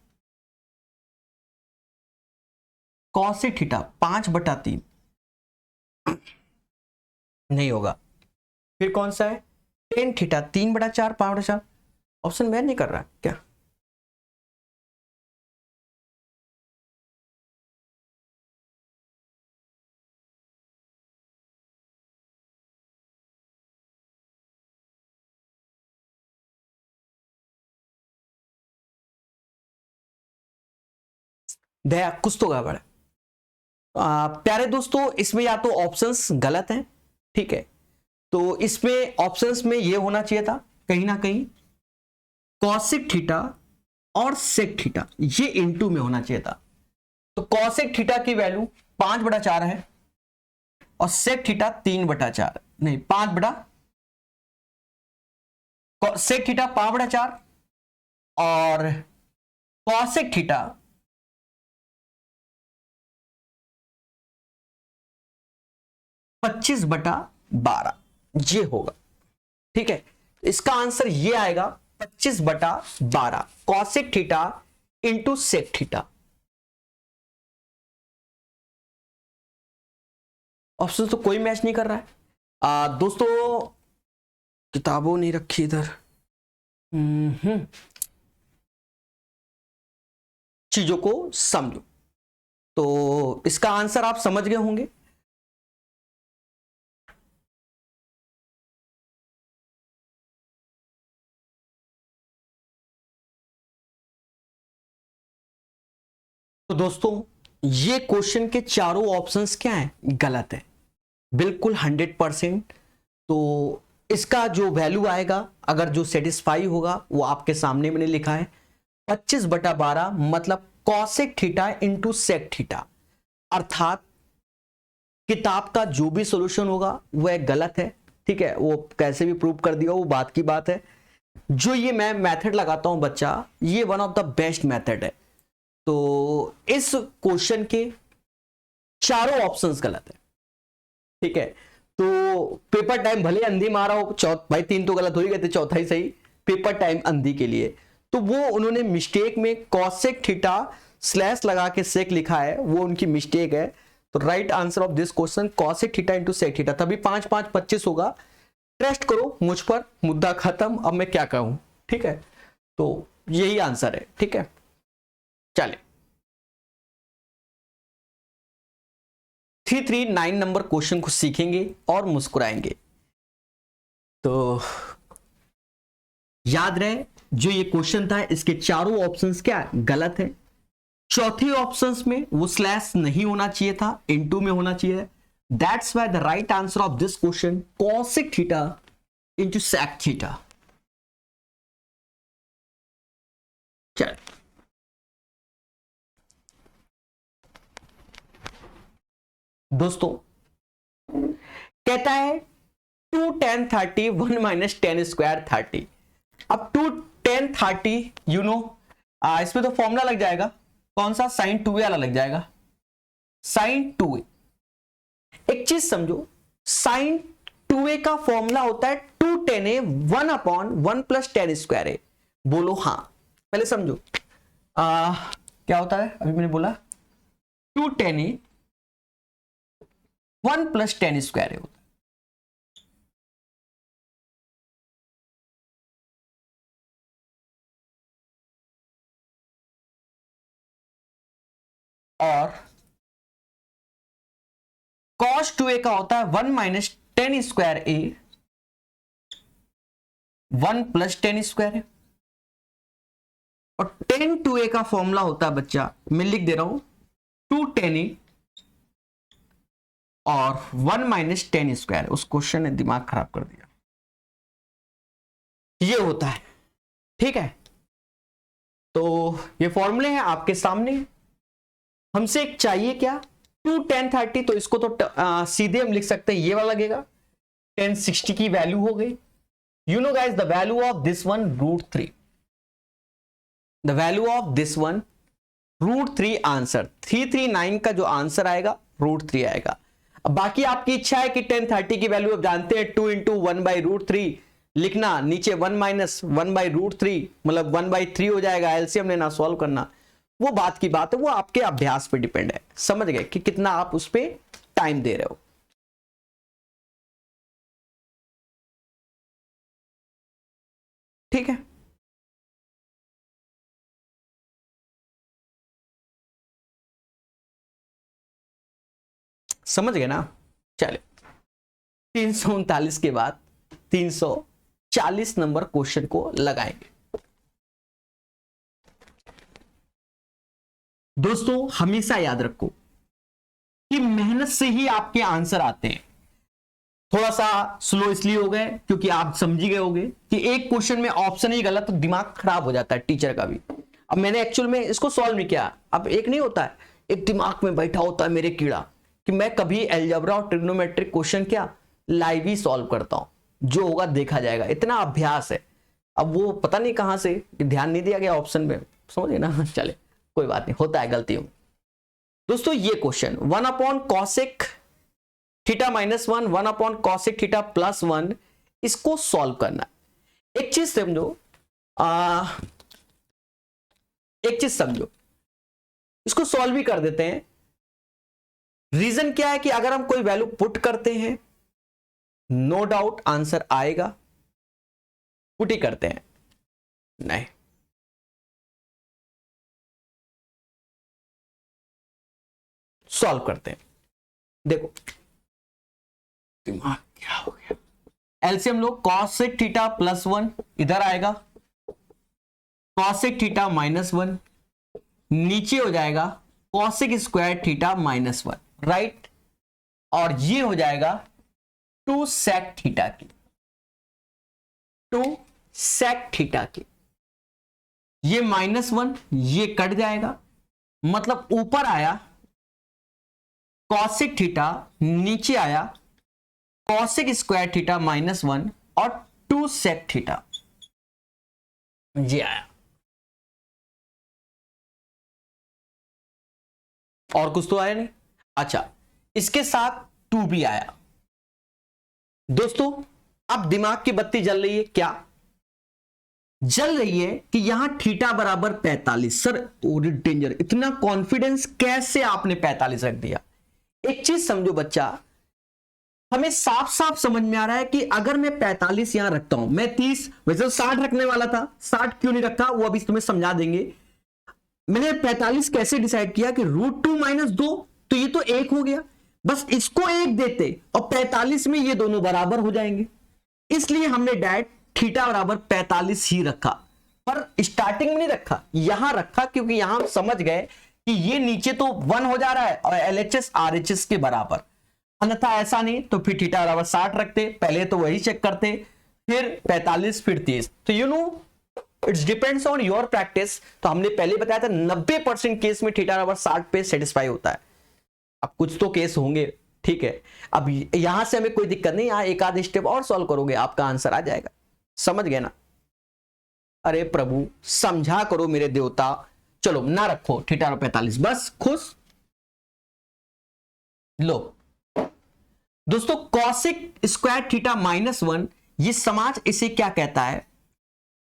कॉसेक थीटा 5/3 नहीं होगा। फिर कौन सा है? Ten theta 3/4, 5/4। ऑप्शन में नहीं कर रहा क्या? दया कुछ तो गड़बड़ है। प्यारे दोस्तों, इसमें या तो ऑप्शंस गलत हैं, ठीक है, तो इसमें ऑप्शंस में ये होना चाहिए था कहीं ना कहीं कॉसेक थीटा और सेक थीटा, ये इनटू में होना चाहिए था। तो कॉसेक थीटा की वैल्यू 5/4 है और सेक थीटा 3/4, नहीं 5 सेक थीटा 5/4 और कॉसेक थीटा 25/12, ये होगा, ठीक है। इसका आंसर ये आएगा 25/12 cosec theta into sec theta. Option तो कोई मैच नहीं कर रहा है। दोस्तों किताबों नहीं रखी इधर, चीजों को समझो। तो इसका आंसर आप समझ गए होंगे। तो दोस्तों ये क्वेश्चन के चारों ऑप्शंस क्या हैं, गलत है, बिल्कुल 100%। तो इसका जो वैल्यू आएगा, अगर जो सेटिस्फाई होगा, वो आपके सामने मैंने लिखा है 25/12 मतलब cosec theta into sec theta. अर्थात किताब का जो भी सॉल्यूशन होगा वह गलत है, ठीक है, वो कैसे भी प्रूव कर दिया वो बात की बात है। जो ये मैं मेथड लगाता हूं बच्चा, ये one of the best method है। तो इस क्वेश्चन के चारों ऑप्शंस गलत है, ठीक है। तो पेपर टाइम भले अंधी मारा हो, भाई 3 तो गलत हो ही गए थे, चौथा ही सही, पेपर टाइम अंधी के लिए। तो वो उन्होंने मिस्टेक में कॉसेक थीटा स्लैश लगा के सेक लिखा है, वो उनकी मिस्टेक है। तो right answer of this question cosec theta into sec theta, तभी 5/5 होगा। ट्रस्ट करो मुझ पर, मुद्दा खत्म, अब मैं क्या कहूं, ठीक है। तो यही आंसर है, ठीक है। चले 339 नंबर क्वेश्चन को सीखेंगे और मुस्कुराएंगे। तो याद रहे, जो ये क्वेश्चन था इसके चारों ऑप्शंस क्या गलत है। चौथे ऑप्शंस में वो स्लैश नहीं होना चाहिए था, इनटू में होना चाहिए। That's why the right answer of this question cosec theta into sec theta. चल दोस्तों, कहता है 2 tan 30 1 माइनस टेन स्क्वायर 30। अब 2 tan 30 यू नो, इसमें तो फॉर्मूला लग जाएगा, कौन सा, साइन 2a वाला लग जाएगा, साइन 2a। एक चीज समझो, साइन 2a का फॉर्मूला होता है 2 tan a 1/1 plus ten square a। बोलो हाँ, पहले समझो क्या होता है, अभी मैंने बोला 2 tan a 1 plus ten square a होता है। और cos 2a का होता है 1 minus ten square a 1 plus ten square है। और tan 2a का फॉर्मूला होता है बच्चा, मैं लिख दे रहा हूं 2 tan a और 1 माइनस टेन स्क्वायर। उस क्वेश्चन ने दिमाग खराब कर दिया, ये होता है, ठीक है। तो ये फॉर्मूले हैं आपके सामने। हमसे एक चाहिए क्या, 2 tan 30, तो इसको तो सीधे हम लिख सकते हैं, ये वाला लगेगा, tan 60 की वैल्यू हो गई। You know guys, the value of this one √3, the value of this one √3 answer. 339 का जो आंसर आएगा √3 आएगा। अब बाकी आपकी इच्छा है कि tan 30 की वैल्यू आप जानते हैं 2 × 1/√3 लिखना, नीचे 1 माइनस 1/√3 मतलब 1/3 हो जाएगा, एलसीएम लेना, सॉल्व करना, वो बात की बात है, वो आपके अभ्यास पे डिपेंड है। समझ गए कि कितना आप उस पे टाइम दे रहे हो, ठीक है। समझ गए ना। चले 339 के बाद 340 नंबर क्वेश्चन को लगाएंगे। दोस्तों हमेशा याद रखो कि मेहनत से ही आपके आंसर आते हैं। थोड़ा सा स्लो इसलिए हो गए क्योंकि आप समझी गए होंगे कि एक क्वेश्चन में ऑप्शन ही गलत तो दिमाग खराब हो जाता है टीचर का भी। अब मैंने एक्चुअल में इसको सॉल्व नहीं किया। अब एक नहीं होता है, एक दिमाग में बैठा होता है मेरे कीड़ा कि मैं कभी एल्जेब्रा और ट्रिग्नोमेट्रिक क्वेश्चन क्या लाइव ही सॉल्व करता हूं, जो होगा देखा जाएगा। इतना अभ्यास है। अब वो पता नहीं कहां से ध्यान नहीं दिया गया ऑप्शन में, समझे ना। चले कोई बात नहीं, होता है गलतियों। दोस्तों ये question 1 upon cosec theta minus 1, 1 upon cosec theta plus 1, इसको सॉल्व करना। एक चीज समझो, इसको सॉल्व भी कर देते हैं। रीजन क्या है कि अगर हम कोई वैल्यू पुट करते हैं नो डाउट आंसर आएगा। पुट ही करते हैं, नहीं सॉल्व करते हैं। देखो दिमाग क्या हो गया। एलसीएम लो, कॉसेक थीटा प्लस 1 इधर आएगा, कॉसेक थीटा माइनस 1 नीचे हो जाएगा cosec square theta minus 1, right. और ये हो जाएगा 2 सेक थीटा की, 2 सेक थीटा की। ये माइनस 1 ये कट जाएगा, मतलब ऊपर आया कॉसेक थीटा, नीचे आया कॉसेक स्क्वायर थीटा माइनस 1 और 2 सेक थीटा, ये आया। और कुछ तो आया नहीं। अच्छा, इसके साथ 2 भी आया। दोस्तों अब दिमाग की बत्ती जल रही है, क्या जल रही है कि यहां थीटा बराबर 45। सर डेंजर, इतना कॉन्फिडेंस कैसे आपने 45 रख दिया। एक चीज समझो बच्चा, हमें साफ साफ समझ में आ रहा है कि अगर मैं 45 यहां रखता हूं, मैं 30 वैसे तो 60 रखने वाला था, 60 क्यों नहीं रखा वो अभी तुम्हें समझा देंगे। मैंने 45 कैसे डिसाइड किया कि √2 माइनस 2, तो ये तो 1 हो गया, बस इसको 1 देते और 45 में ये दोनों बराबर हो जाएंगे। इसलिए हमने डायरेक्ट थीटा बराबर 45 ही रखा, पर स्टार्टिंग में नहीं रखा, यहां रखा क्योंकि यहां हम समझ गए कि ये नीचे तो 1 हो जा रहा है और LHS RHS के बराबर। अन्यथा ऐसा नहीं तो फिर थीटा बराबर 60 रखते, पहले तो वही चेक करते, फिर 45 फिर 30। तो you know it's depends on your practice. तो हमने पहले बताया था 90% केस में थीटा बराबर 60 पे सेटिस्फाई होता है। अब कुछ तो केस होंगे, ठीक है। अब यहां से हमें कोई दिक्कत नहीं, यहां एक आध स्टेप और सॉल्व करोगे आपका आंसर आ जाएगा। समझ गए ना। अरे प्रभु समझा करो मेरे देवता। चलो ना रखो थीटा और 45, बस खुश। लो दोस्तों, कॉसेक स्क्वायर थीटा माइनस 1, ये समाज इसे क्या कहता है,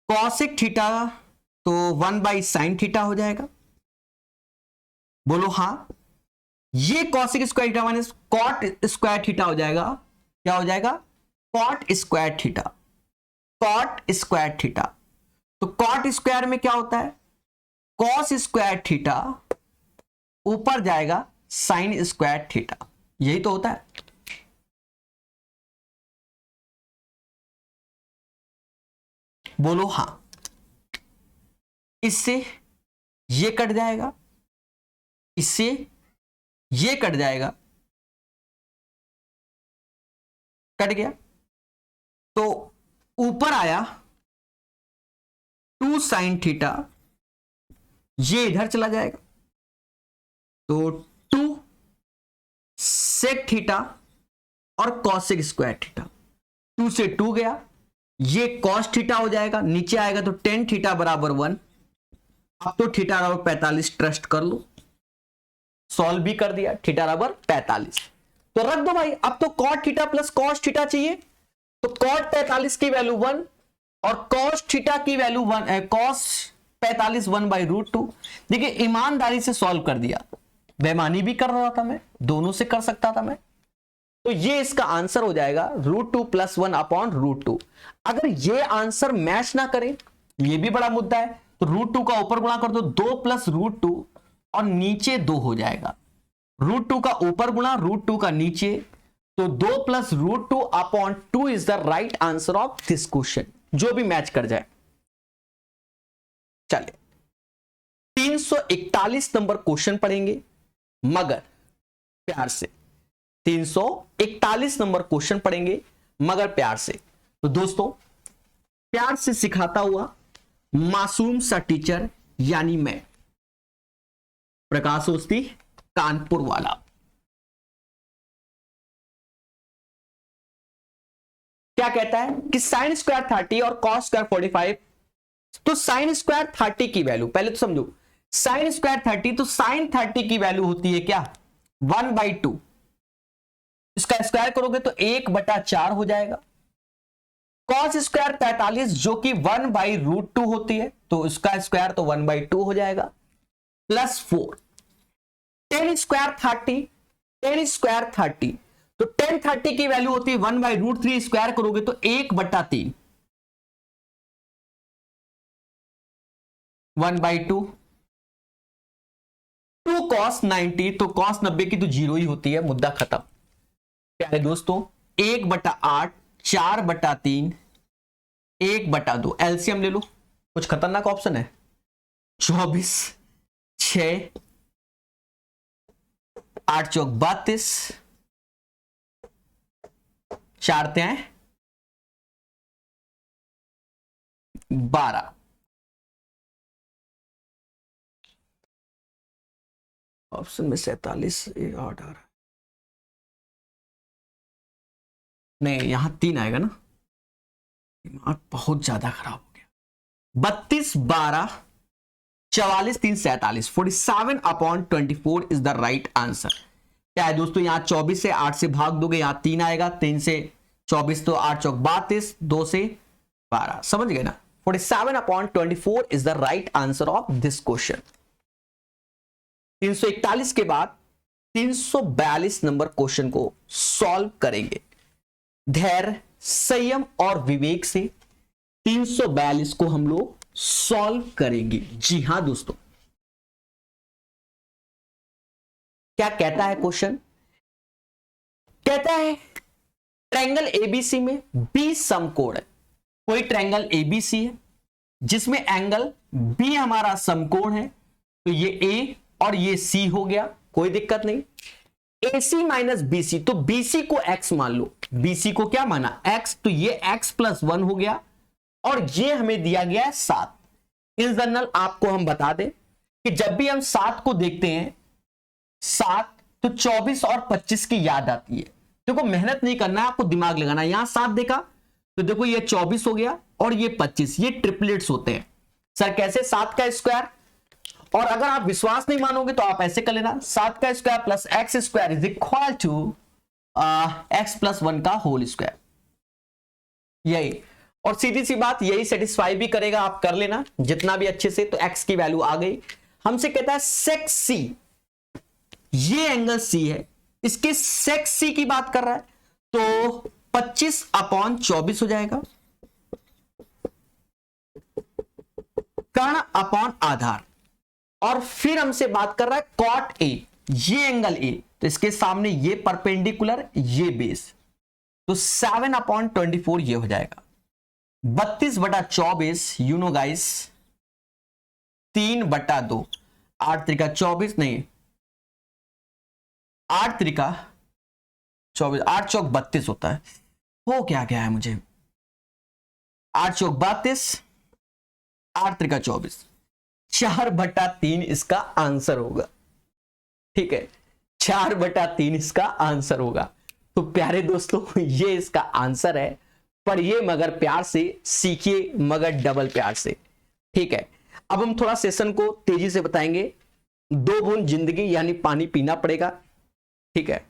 कॉसेक थीटा तो 1/sin थीटा हो जाएगा। बोलो हां। ये cosec square theta minus cot square theta हो जाएगा। क्या हो जाएगा, cot square theta, cot square theta. तो कॉट स्क्वायर में क्या होता है, कॉस स्क्वायर थीटा ऊपर जाएगा साइन स्क्वायर थीटा, यही तो होता है। बोलो हां। इससे ये कट जाएगा, इससे ये कट जाएगा, कट गया। तो ऊपर आया 2 sin थीटा, ये इधर चला जाएगा तो 2 sec थीटा और cosec स्क्वायर थीटा, 2 से 2 गया, ये cos थीटा हो जाएगा, नीचे आएगा तो tan थीटा बराबर 1। अब तो थीटा बराबर 45 ट्रस्ट कर लो, सॉल्व भी कर दिया, थीटा बराबर 45। तो रख दो भाई। अब तो cot theta plus cos theta चाहिए, तो cot 45 की वैल्यू 1 और cos थीटा की वैल्यू 1 है, cos 45 1/√2। देखिए ईमानदारी से सॉल्व कर दिया, बेईमानी भी कर रहा था मैं, दोनों से कर सकता था मैं। तो ये इसका आंसर हो जाएगा √2 + 1/√2। अगर ये आंसर मैच ना करे, ये भी बड़ा मुद्दा है, तो √2 का ऊपर गुणा कर दो, 2 + √2 और नीचे 2 हो जाएगा। √2 का ऊपर गुणा √2 का नीचे, तो 2 + √2/2 is the right answer of this question, जो भी मैच कर जाए। चलिए 341 नंबर क्वेश्चन पढ़ेंगे, मगर प्यार से 341 नंबर क्वेश्चन पढ़ेंगे मगर प्यार से। तो दोस्तों, प्यार से सिखाता हुआ मासूम सा टीचर यानी मैं, प्रकाश अवस्थी, कानपुर वाला। क्या कहता है कि साइन स्क्वायर 30 और कॉस स्क्वायर 45। तो साइन स्क्वायर 30 की वैल्यू पहले तो समझो, साइन स्क्वायर 30, तो साइन 30 की वैल्यू होती है क्या, 1/2। इसका स्क्वायर करोगे तो 1/4 हो जाएगा। कॉस स्क्वायर 45 जो कि 1/√2 होती है, तो इसका स्क्वायर तो 1/2 हो जाएगा, plus 4। Ten square 30, ten square 30, तो टेन 30 की वैल्यू होती है 1/√3, स्क्वायर करोगे तो 1/3, 1/2। 2 cos 90, तो cos 90 की तो 0 ही होती है, मुद्दा खत्म। प्यारे दोस्तों, 1/8, 4/3, 1/2, एलसीएम ले लो, कुछ खतरनाक ऑप्शन है। 24, 6, 8 चौक 32, 4 हैं 12। ऑप्शन में 47, 8 आ रहा है, नहीं यहां 3 आएगा ना, दिमाग बहुत ज्यादा खराब हो गया। 32, 12, 44, 3, 47, 47/24 इज द राइट आंसर। क्या है दोस्तों, यहां 24 से 8 से भाग दोगे, यहां 3 आएगा, 3 से 24, तो 8 चौक 32, 2 से 12, समझ गए ना। 47/24 is the right answer of this question. 341 के बाद 342 नंबर क्वेश्चन को सॉल्व करेंगे धैर्य, संयम और विवेक से। 342 को हम लोग सॉल्व करेंगे। जी हां दोस्तों, क्या कहता है क्वेश्चन, कहता है ट्रायंगल एबीसी में 20 समकोण है। कोई ट्रायंगल एबीसी है जिसमें एंगल बी हमारा समकोण है, तो ये ए और ये सी हो गया, कोई दिक्कत नहीं। AC माइनस बीसी, तो बीसी को x मान लो, बीसी को क्या माना, x, तो ये x+1 हो गया, और ये हमें दिया गया है 7। इन जनरल आपको हम बता दें कि जब भी हम 7 को देखते हैं, 7 तो 24 और 25 की याद आती है। देखो मेहनत नहीं करना है, आपको दिमाग लगाना है। यहां 7 देखा तो देखो ये 24 हो गया और ये 25, ये ट्रिपलेट्स होते हैं। सर कैसे, 7 का स्क्वायर, और अगर आप विश्वास नहीं मानोगे तो आप ऐसे कर लेना, 7 का square plus X square is equal to x+1 का होल स्क्वायर। यही, और सीधी सी बात, यही सेटिस्फाई भी करेगा, आप कर लेना जितना भी अच्छे से। तो x की वैल्यू आ गई। हमसे कहता है सेक सी, ये एंगल सी है, इसके सेक सी की बात कर रहा है, तो 25/24 हो जाएगा। कर्ण अपॉन आधार, और फिर हमसे बात कर रहा है कॉट ए, ये एंगल ए, तो इसके सामने ये परपेंडिकुलर, ये बेस, तो 7/24 ये हो जाएगा। 32/24, यू नो गाइस, 3/2, 8 त्रिका 24, नहीं 8 त्रिका 24, 8 चौक 32 होता है, हो क्या गया है मुझे, 8 चौक 32, 8 त्रिका 24, 4/3 इसका आंसर होगा। ठीक है, 4/3 इसका आंसर होगा। तो प्यारे दोस्तों, ये इसका आंसर है, पर ये मगर प्यार से सीखिए, मगर डबल प्यार से। ठीक है, अब हम थोड़ा सेशन को तेजी से बताएंगे। 2 बूंद जिंदगी यानी पानी पीना पड़ेगा। ठीक है,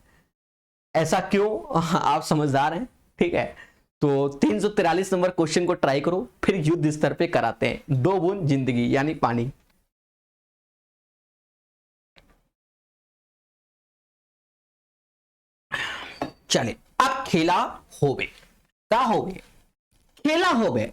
ऐसा क्यों, आप समझदार हैं। ठीक है, तो 343 नंबर क्वेश्चन को ट्राई करो, फिर युद्ध स्तर पे कराते हैं। 2 बूंद जिंदगी यानी पानी। चले, अब खेला होवे, का होवे, खेला होवे।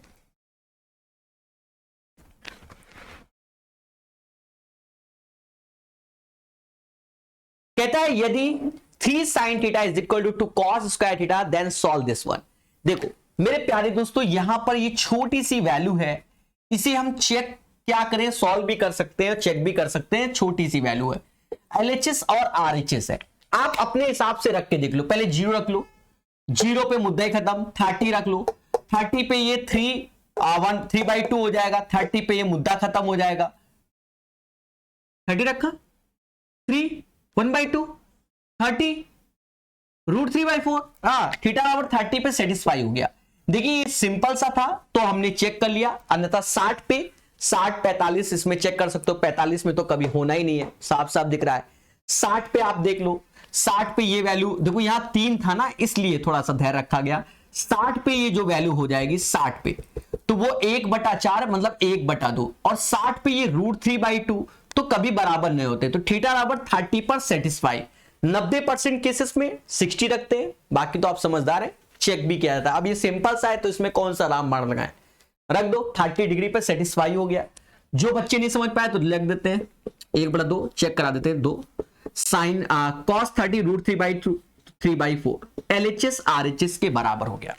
कहता है यदि 3 sin theta is equal to cos square theta then solve this one. देखो मेरे प्यारे दोस्तों, यहां पर ये छोटी सी वैल्यू है, इसे हम चेक क्या करें, सॉल्व भी कर सकते हैं, चेक भी कर सकते हैं, छोटी सी वैल्यू है, LHS और RHS है। आप अपने हिसाब से रख के देख लो, पहले 0 रख लो, 0 पे मुद्दा ही खत्म, 30 रख लो, 30 पे ये 3/2 हो जाएगा, 30 पे ये मुद्दा खत्म हो जाएगा, 30 रखा, 3 1/2 30 √3/4, हाँ थीटा बराबर 30 पे सेटिस्फाई हो गया। देखिए ये सिंपल सा था तो हमने चेक कर लिया, अन्यथा 60 पे 60 45 इसमें चेक कर सकते हो, 45 में तो कभी होना ही नहीं है, साफ साफ दिख रहा है। 60 पे आप देख लो, 60 पे ये वैल्यू देखो, यहां 3 था ना इसलिए थोड़ा सा धैर्य रखा गया। 60 पे ये जो वैल्यू हो जाएगी 60 पे तो वो 1/4 मतलब 1/2, और 60 पे ये √3/2 तो कभी बराबर नहीं होते, तो थीटा बराबर 30 पर सेटिस्फाई। 90% केसेस में 60 रखते हैं, बाकी तो आप समझदार हैं, चेक भी किया जाता है। अब ये सिंपल सा है तो इसमें कौन सा रामबाण लगाएं, रख दो, 30 डिग्री पर सेटिस्फाई हो गया। जो बच्चे नहीं समझ पाए तो लिख देते हैं 1/2, चेक करा देते हैं 2 साइन cos 30 √3/4 LHS RHS के बराबर हो गया,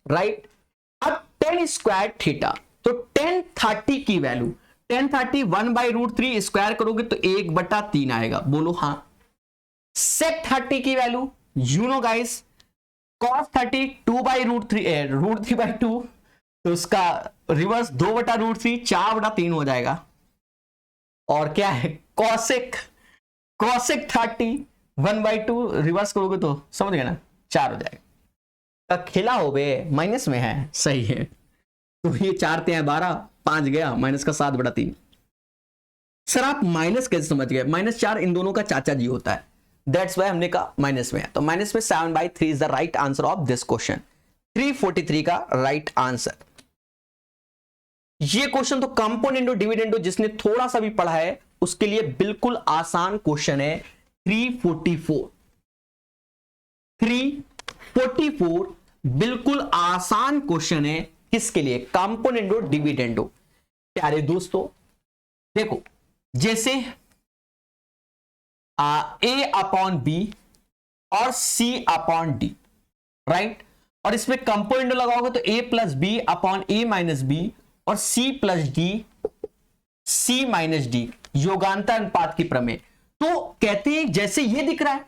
राइट। अब tan स्क्वायर थीटा, तो tan 30 की वैल्यू, tan 30 1/√3 स्क्वायर करोगे तो 1/3 आएगा, बोलो हाँ। sec 30 की value you know guys, cos 30 2/√3 तो उसका रिवर्स 2/√3 4/3 हो जाएगा। और क्या है cosec 30 1/2 रिवर्स करोगे तो समझ गए ना 4 हो जाएगा। खेला हो बे, माइनस में है, सही है। तो ये 4 × 12 5 गया, माइनस का 7/3। सर आप माइनस कैसे समझ गए, -4 इन दोनों का चाचा जी होता है, दैट्स वाई हमने कहा माइनस में है। तो माइनस में 7/3 is the right answer of this question, 343 का राइट आंसर। ये क्वेश्चन तो कंपोनेंटो डिविडेंडो जिसने थोड़ा सा भी पढ़ा है उसके लिए बिल्कुल आसान क्वेश्चन है। 344 बिल्कुल आसान क्वेश्चन है, किसके लिए, कंपोनेंटो डिविडेंडो। प्यारे दोस्तों देखो, जैसे A/B और C/D, राइट, और इसमें कंपोनेंट लगाओगे तो A + B/A-B और C + D C-D, योगांतर अनुपात की प्रमेय। तो कहते हैं जैसे ये दिख रहा है,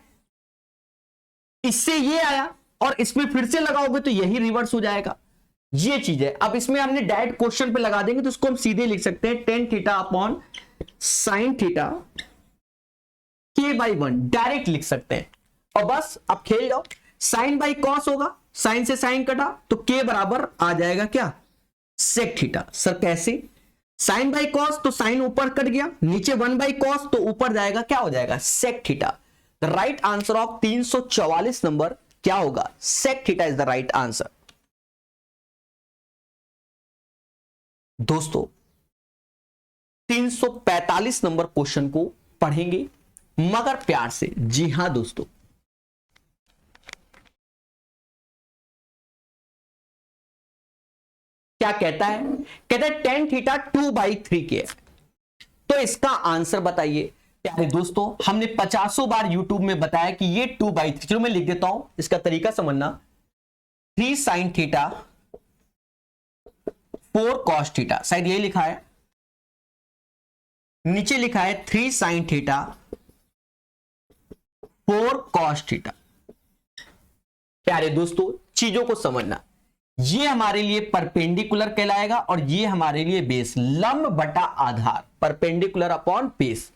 इससे ये आया और इसमें फिर से लगाओगे तो यही रिवर्स हो जाएगा, ये चीज है। अब इसमें हमने डायरेक्ट क्वेश्चन पे लगा देंगे तो इसको हम सीधे लिख सकते हैं tan θ/sin θ k/1, डायरेक्ट लिख सकते हैं। और बस अब खेल जाओ, sin/cos होगा, sin से sin कटा तो k बराबर आ जाएगा क्या, sec θ। सर कैसे, sin/cos तो sin ऊपर कट गया, नीचे 1/cos तो ऊपर जाएगा, क्या हो जाएगा sec θ। The right answer of 344 number क्या होगा, sec θ is the right answer. दोस्तों 345 नंबर क्वेश्चन को पढ़ेंगे मगर प्यार से। जी हां दोस्तों, क्या कहता है, कहता है tan θ 2/3 के है, तो इसका आंसर बताइए। प्यारे दोस्तों हमने 50 बार YouTube में बताया कि ये 2/3, चलो मैं लिख देता हूं, इसका तरीका समझना। 3 sin θ 4 cos θ, शायद यही लिखा है, नीचे लिखा है 3 sin θ 4 cos θ। प्यारे दोस्तों चीजों को समझना, ये हमारे लिए परपेंडिकुलर कहलाएगा और ये हमारे लिए बेस, लंब बटा आधार, परपेंडिकुलर अपॉन बेस।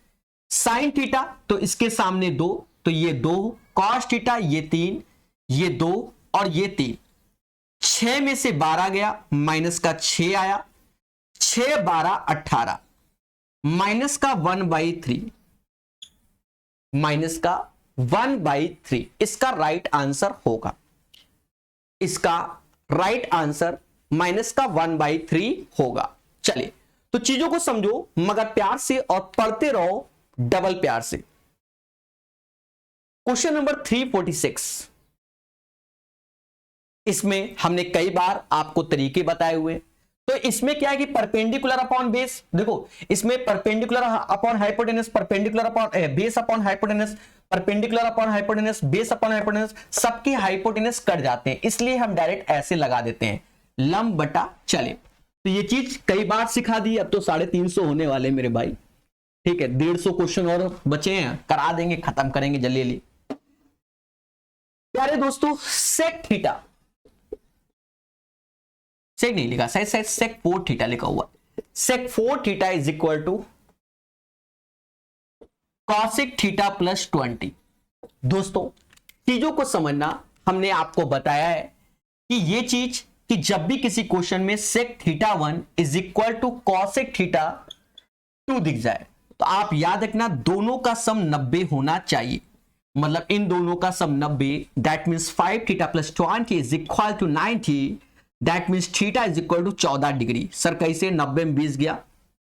sin θ तो इसके सामने 2 तो ये 2, cos θ ये 3, ये 2 और ये 3, 6 में से 12 गया, माइनस का 6 आया, 6 12 18, माइनस का 1/3, माइनस का 1/3 इसका राइट आंसर होगा। इसका राइट आंसर माइनस का 1/3 होगा। चलिए तो चीजों को समझो मगर प्यार से और पढ़ते रहो डबल प्यार से। क्वेश्चन नंबर 346, इसमें हमने कई बार आपको तरीके बताए हुए, तो इसमें क्या है कि परपेंडिकुलर अपॉन बेस, देखो इसमें perpendicular upon hypotenuse, perpendicular upon base upon hypotenuse, perpendicular upon hypotenuse, base upon hypotenuse, सबके हाइपोटेनस कट जाते हैं, इसलिए हम डायरेक्ट ऐसे लगा देते हैं, लंब बटा। चले तो ये चीज कई बार सिखा दी, अब तो 350 होने वाले मेरे भाई। ठीक है, 150 क्वेश्चन और बचे हैं, करा देंगे, खत्म करेंगे जल्दी जल्दी। प्यारे दोस्तों, सेक थीटा, सेक नहीं लिखा, शायद शायद सेक 4 थीटा लिखा हुआ। Sec 4 theta is equal to cosec theta plus 20। दोस्तों चीजों को समझना, हमने आपको बताया है कि ये चीज कि जब भी किसी क्वेश्चन में sec theta 1 is equal to cosec theta 2 दिख जाए तो आप याद रखना दोनों का सम 90 होना चाहिए। मतलब इन दोनों का sum 90, that means 5 theta plus 20 is equal to 90, that means theta is equal to 14 degree. Sir कैसे 90 में 20 गया,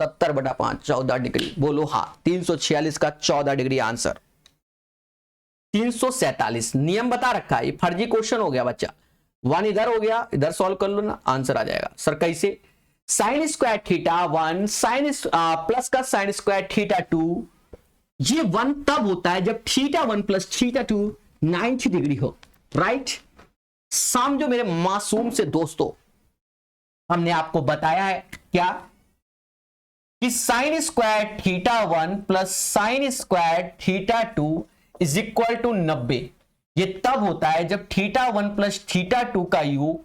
70/5 14 डिग्री। बोलो हाँ, 346 का 14 डिग्री आंसर। 347 नियम बता रखा है, ये फर्जी क्वेश्चन हो गया बच्चा। 1 इधर हो गया, इधर सॉल्व कर लो ना, आंसर आ जाएगा। सर कैसे, sine square theta 1 sine plus का साइन स्क्वायर थीटा 2, ये 1 तब होता है जब थीटा 1 प्लस थीटा 2 90 डिग्री हो, राइट। समझो मेरे मासूम से दोस्तों, हमने आपको बताया है क्या कि sine square theta 1 plus sine square theta 2 is equal to 90। ये तब होता है जब थीटा 1 प्लस थीटा 2 का योग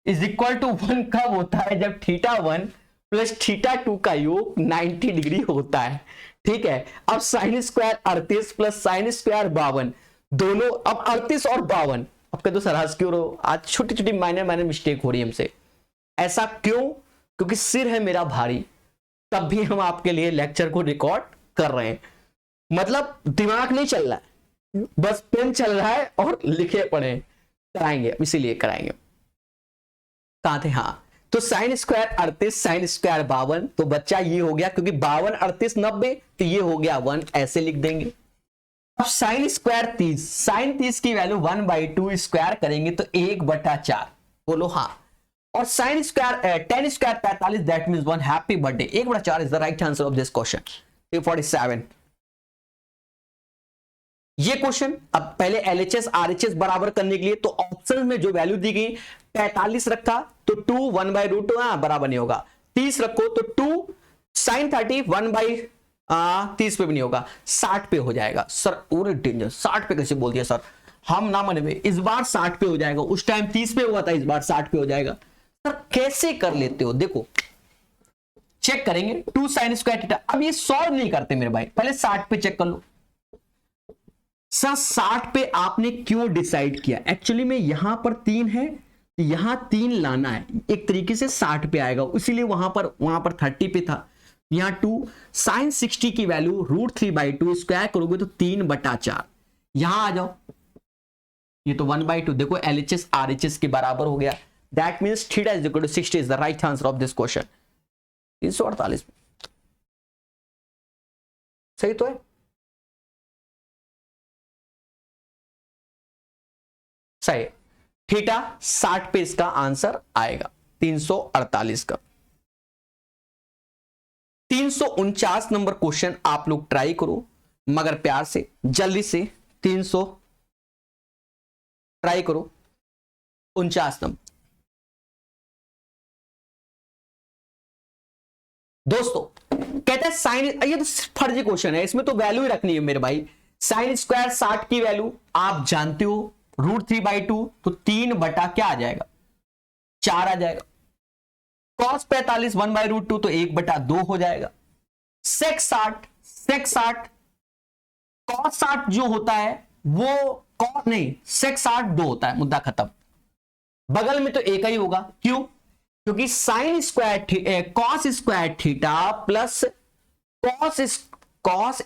इज इक्वल टू 1 कब होता है जब थीटा 1 प्लस थीटा 2 का योग 90 डिग्री होता है। ठीक है, अब sine square 38 plus sine square 52, दोनों अब 38 और 52। अब कहते सर हंस क्यों रहो, आज छोटी छोटी माइनर मिस्टेक हो रही है हमसे। ऐसा क्यों, क्योंकि सिर है मेरा भारी, तब भी हम आपके लिए लेक्चर को रिकॉर्ड कर रहे हैं। मतलब दिमाग नहीं चल रहा है, बस पेन चल रहा है और लिखे पढ़े कराएंगे, इसीलिए कराएंगे। कहां थे, हाँ, तो साइन स्क्वायर 38 साइन स्क्वायर 52, तो बच्चा ये हो गया, क्योंकि 52 38 90, तो ये हो गया 1, ऐसे लिख देंगे। अब साइन स्क्वायर 30, साइन 30 की वैल्यू 1/2 स्क्वायर करेंगे तो 1/4। बोलो हाँ। और sine square 10 square 45, that means 1 happy birthday. 1/4 is the right answer of this question. 47 ये क्वेश्चन। अब पहले LHS RHS बराबर करने के लिए तो ऑप्शन में जो वैल्यू दी गई 45 रखा तो 2 1/√2 बराबर नहीं होगा। 30 रखो तो 2 साइन 30 1/30 पे भी नहीं होगा, 60 पे हो जाएगा। सर पूरे डेंजर, 60 पे कैसे बोल दिया सर, हम ना माने, इस बार 60 पे हो जाएगा, उस टाइम 30 पे हुआ था, इस बार 60 पे हो जाएगा। सर कैसे कर लेते हो, देखो चेक करेंगे। 2 साइन स्क्वायर थीटा, अब ये सॉल्व नहीं करते मेरे भाई, पहले 60 पे चेक कर लो। सर 60 पे आपने क्यों डिसाइड किया, एक्चुअली में यहां पर 3 है, यहां 3 लाना है, एक तरीके से 60 पे आएगा, इसीलिए वहां पर 30 पे था, यहां 2 साइन 60 की वैल्यू √3/2 स्क्वायर करोगे तो 3/4। यहां आ जाओ, ये तो 1/2, देखो LHS RHS के बराबर हो गया, that means theta is equal to 60 is the right answer of this question. 348 सही तो है। सही, थीटा 60 पे इसका आंसर आएगा 348 का। 349 नंबर क्वेश्चन आप लोग ट्राई करो, मगर प्यार से जल्दी से 300 ट्राई करो। 49 नंबर दोस्तों कहते हैं साइन, ये तो फर्जी क्वेश्चन है, इसमें तो वैल्यू ही रखनी है मेरे भाई। साइन स्क्वायर 60 की वैल्यू आप जानते हो √3/2, तो 3 बटा क्या आ जाएगा 4 आ जाएगा। कॉस 45 1/√2 तो 1/2 हो जाएगा। सेक 60 कॉस 60 जो होता है वो कॉस नहीं, सेक 60 2 होता है, मुद्दा खत्म। बगल में तो एक ही होगा, क्यों, क्योंकि sine square cos square theta plus cos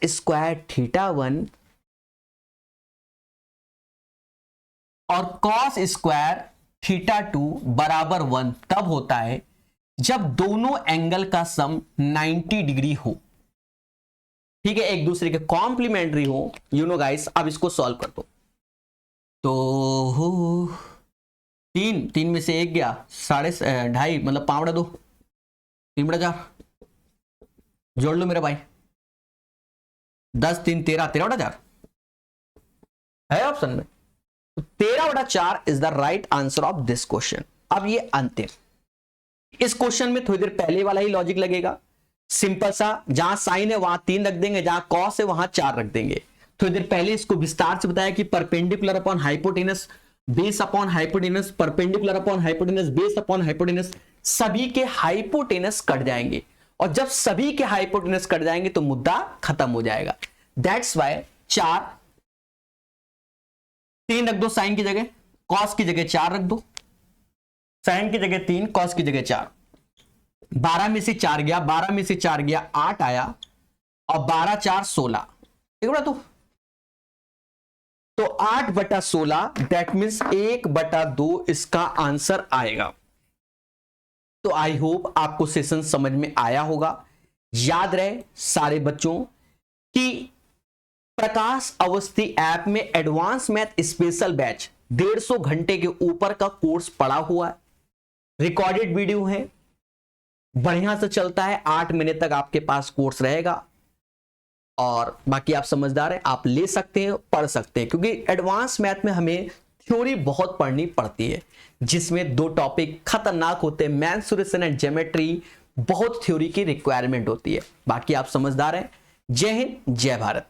square theta 1 और कॉस स्क्वायर थीटा 2 बराबर 1 तब होता है जब दोनों एंगल का सम 90 डिग्री हो। ठीक है, एक दूसरे के कॉम्प्लीमेंट्री हो, यू नो गाइस। अब इसको सॉल्व कर दो, तो 3 में से 1 गया, 2.5 मतलब 5/2, 3/4 जोड़ लो मेरे भाई, 10 3 13 13/4 है ऑप्शन में, तो 13/4 is the right answer of this question. अब ये अंतिम इस क्वेश्चन में थोड़ी देर पहले वाला ही लॉजिक लगेगा, सिंपल सा, जहां साइन है वहां 3 रख देंगे, जहां कॉस है वहां 4 रख देंगे। थोड़ी देर पहले इसको विस्तार से बताया कि perpendicular upon hypotenuse, base upon hypotenuse, perpendicular upon hypotenuse, base upon hypotenuse, सभी के हाइपोटेनस कट जाएंगे, और जब सभी के हाइपोटेनस कट जाएंगे तो मुद्दा खत्म हो जाएगा। दैट्स वाई 4, 3 रख दो साइन की जगह, कॉस की जगह 4 रख दो, साइन की जगह 3, कॉस की जगह 4, 12 में से 4 गया, 12 में से 4 गया 8 आया, और 12 4 16, ठीक है। तो 8/16 दैट मीन्स 1/2 इसका आंसर आएगा। तो आई होप आपको सेशन समझ में आया होगा। याद रहे सारे बच्चों कि प्रकाश अवस्थी ऐप में एडवांस मैथ स्पेशल बैच 150 घंटे के ऊपर का कोर्स पड़ा हुआ है, रिकॉर्डेड वीडियो है, बढ़िया से चलता है, 8 महीने तक आपके पास कोर्स रहेगा, और बाकी आप समझदार हैं, आप ले सकते हैं, पढ़ सकते हैं, क्योंकि एडवांस मैथ में हमें थ्योरी बहुत पढ़नी पड़ती है, जिसमें 2 टॉपिक खतरनाक होते हैं, मेंसुरेशन एंड ज्योमेट्री, बहुत थ्योरी की रिक्वायरमेंट होती है। बाकी आप समझदार हैं। जय हिंद, जय भारत।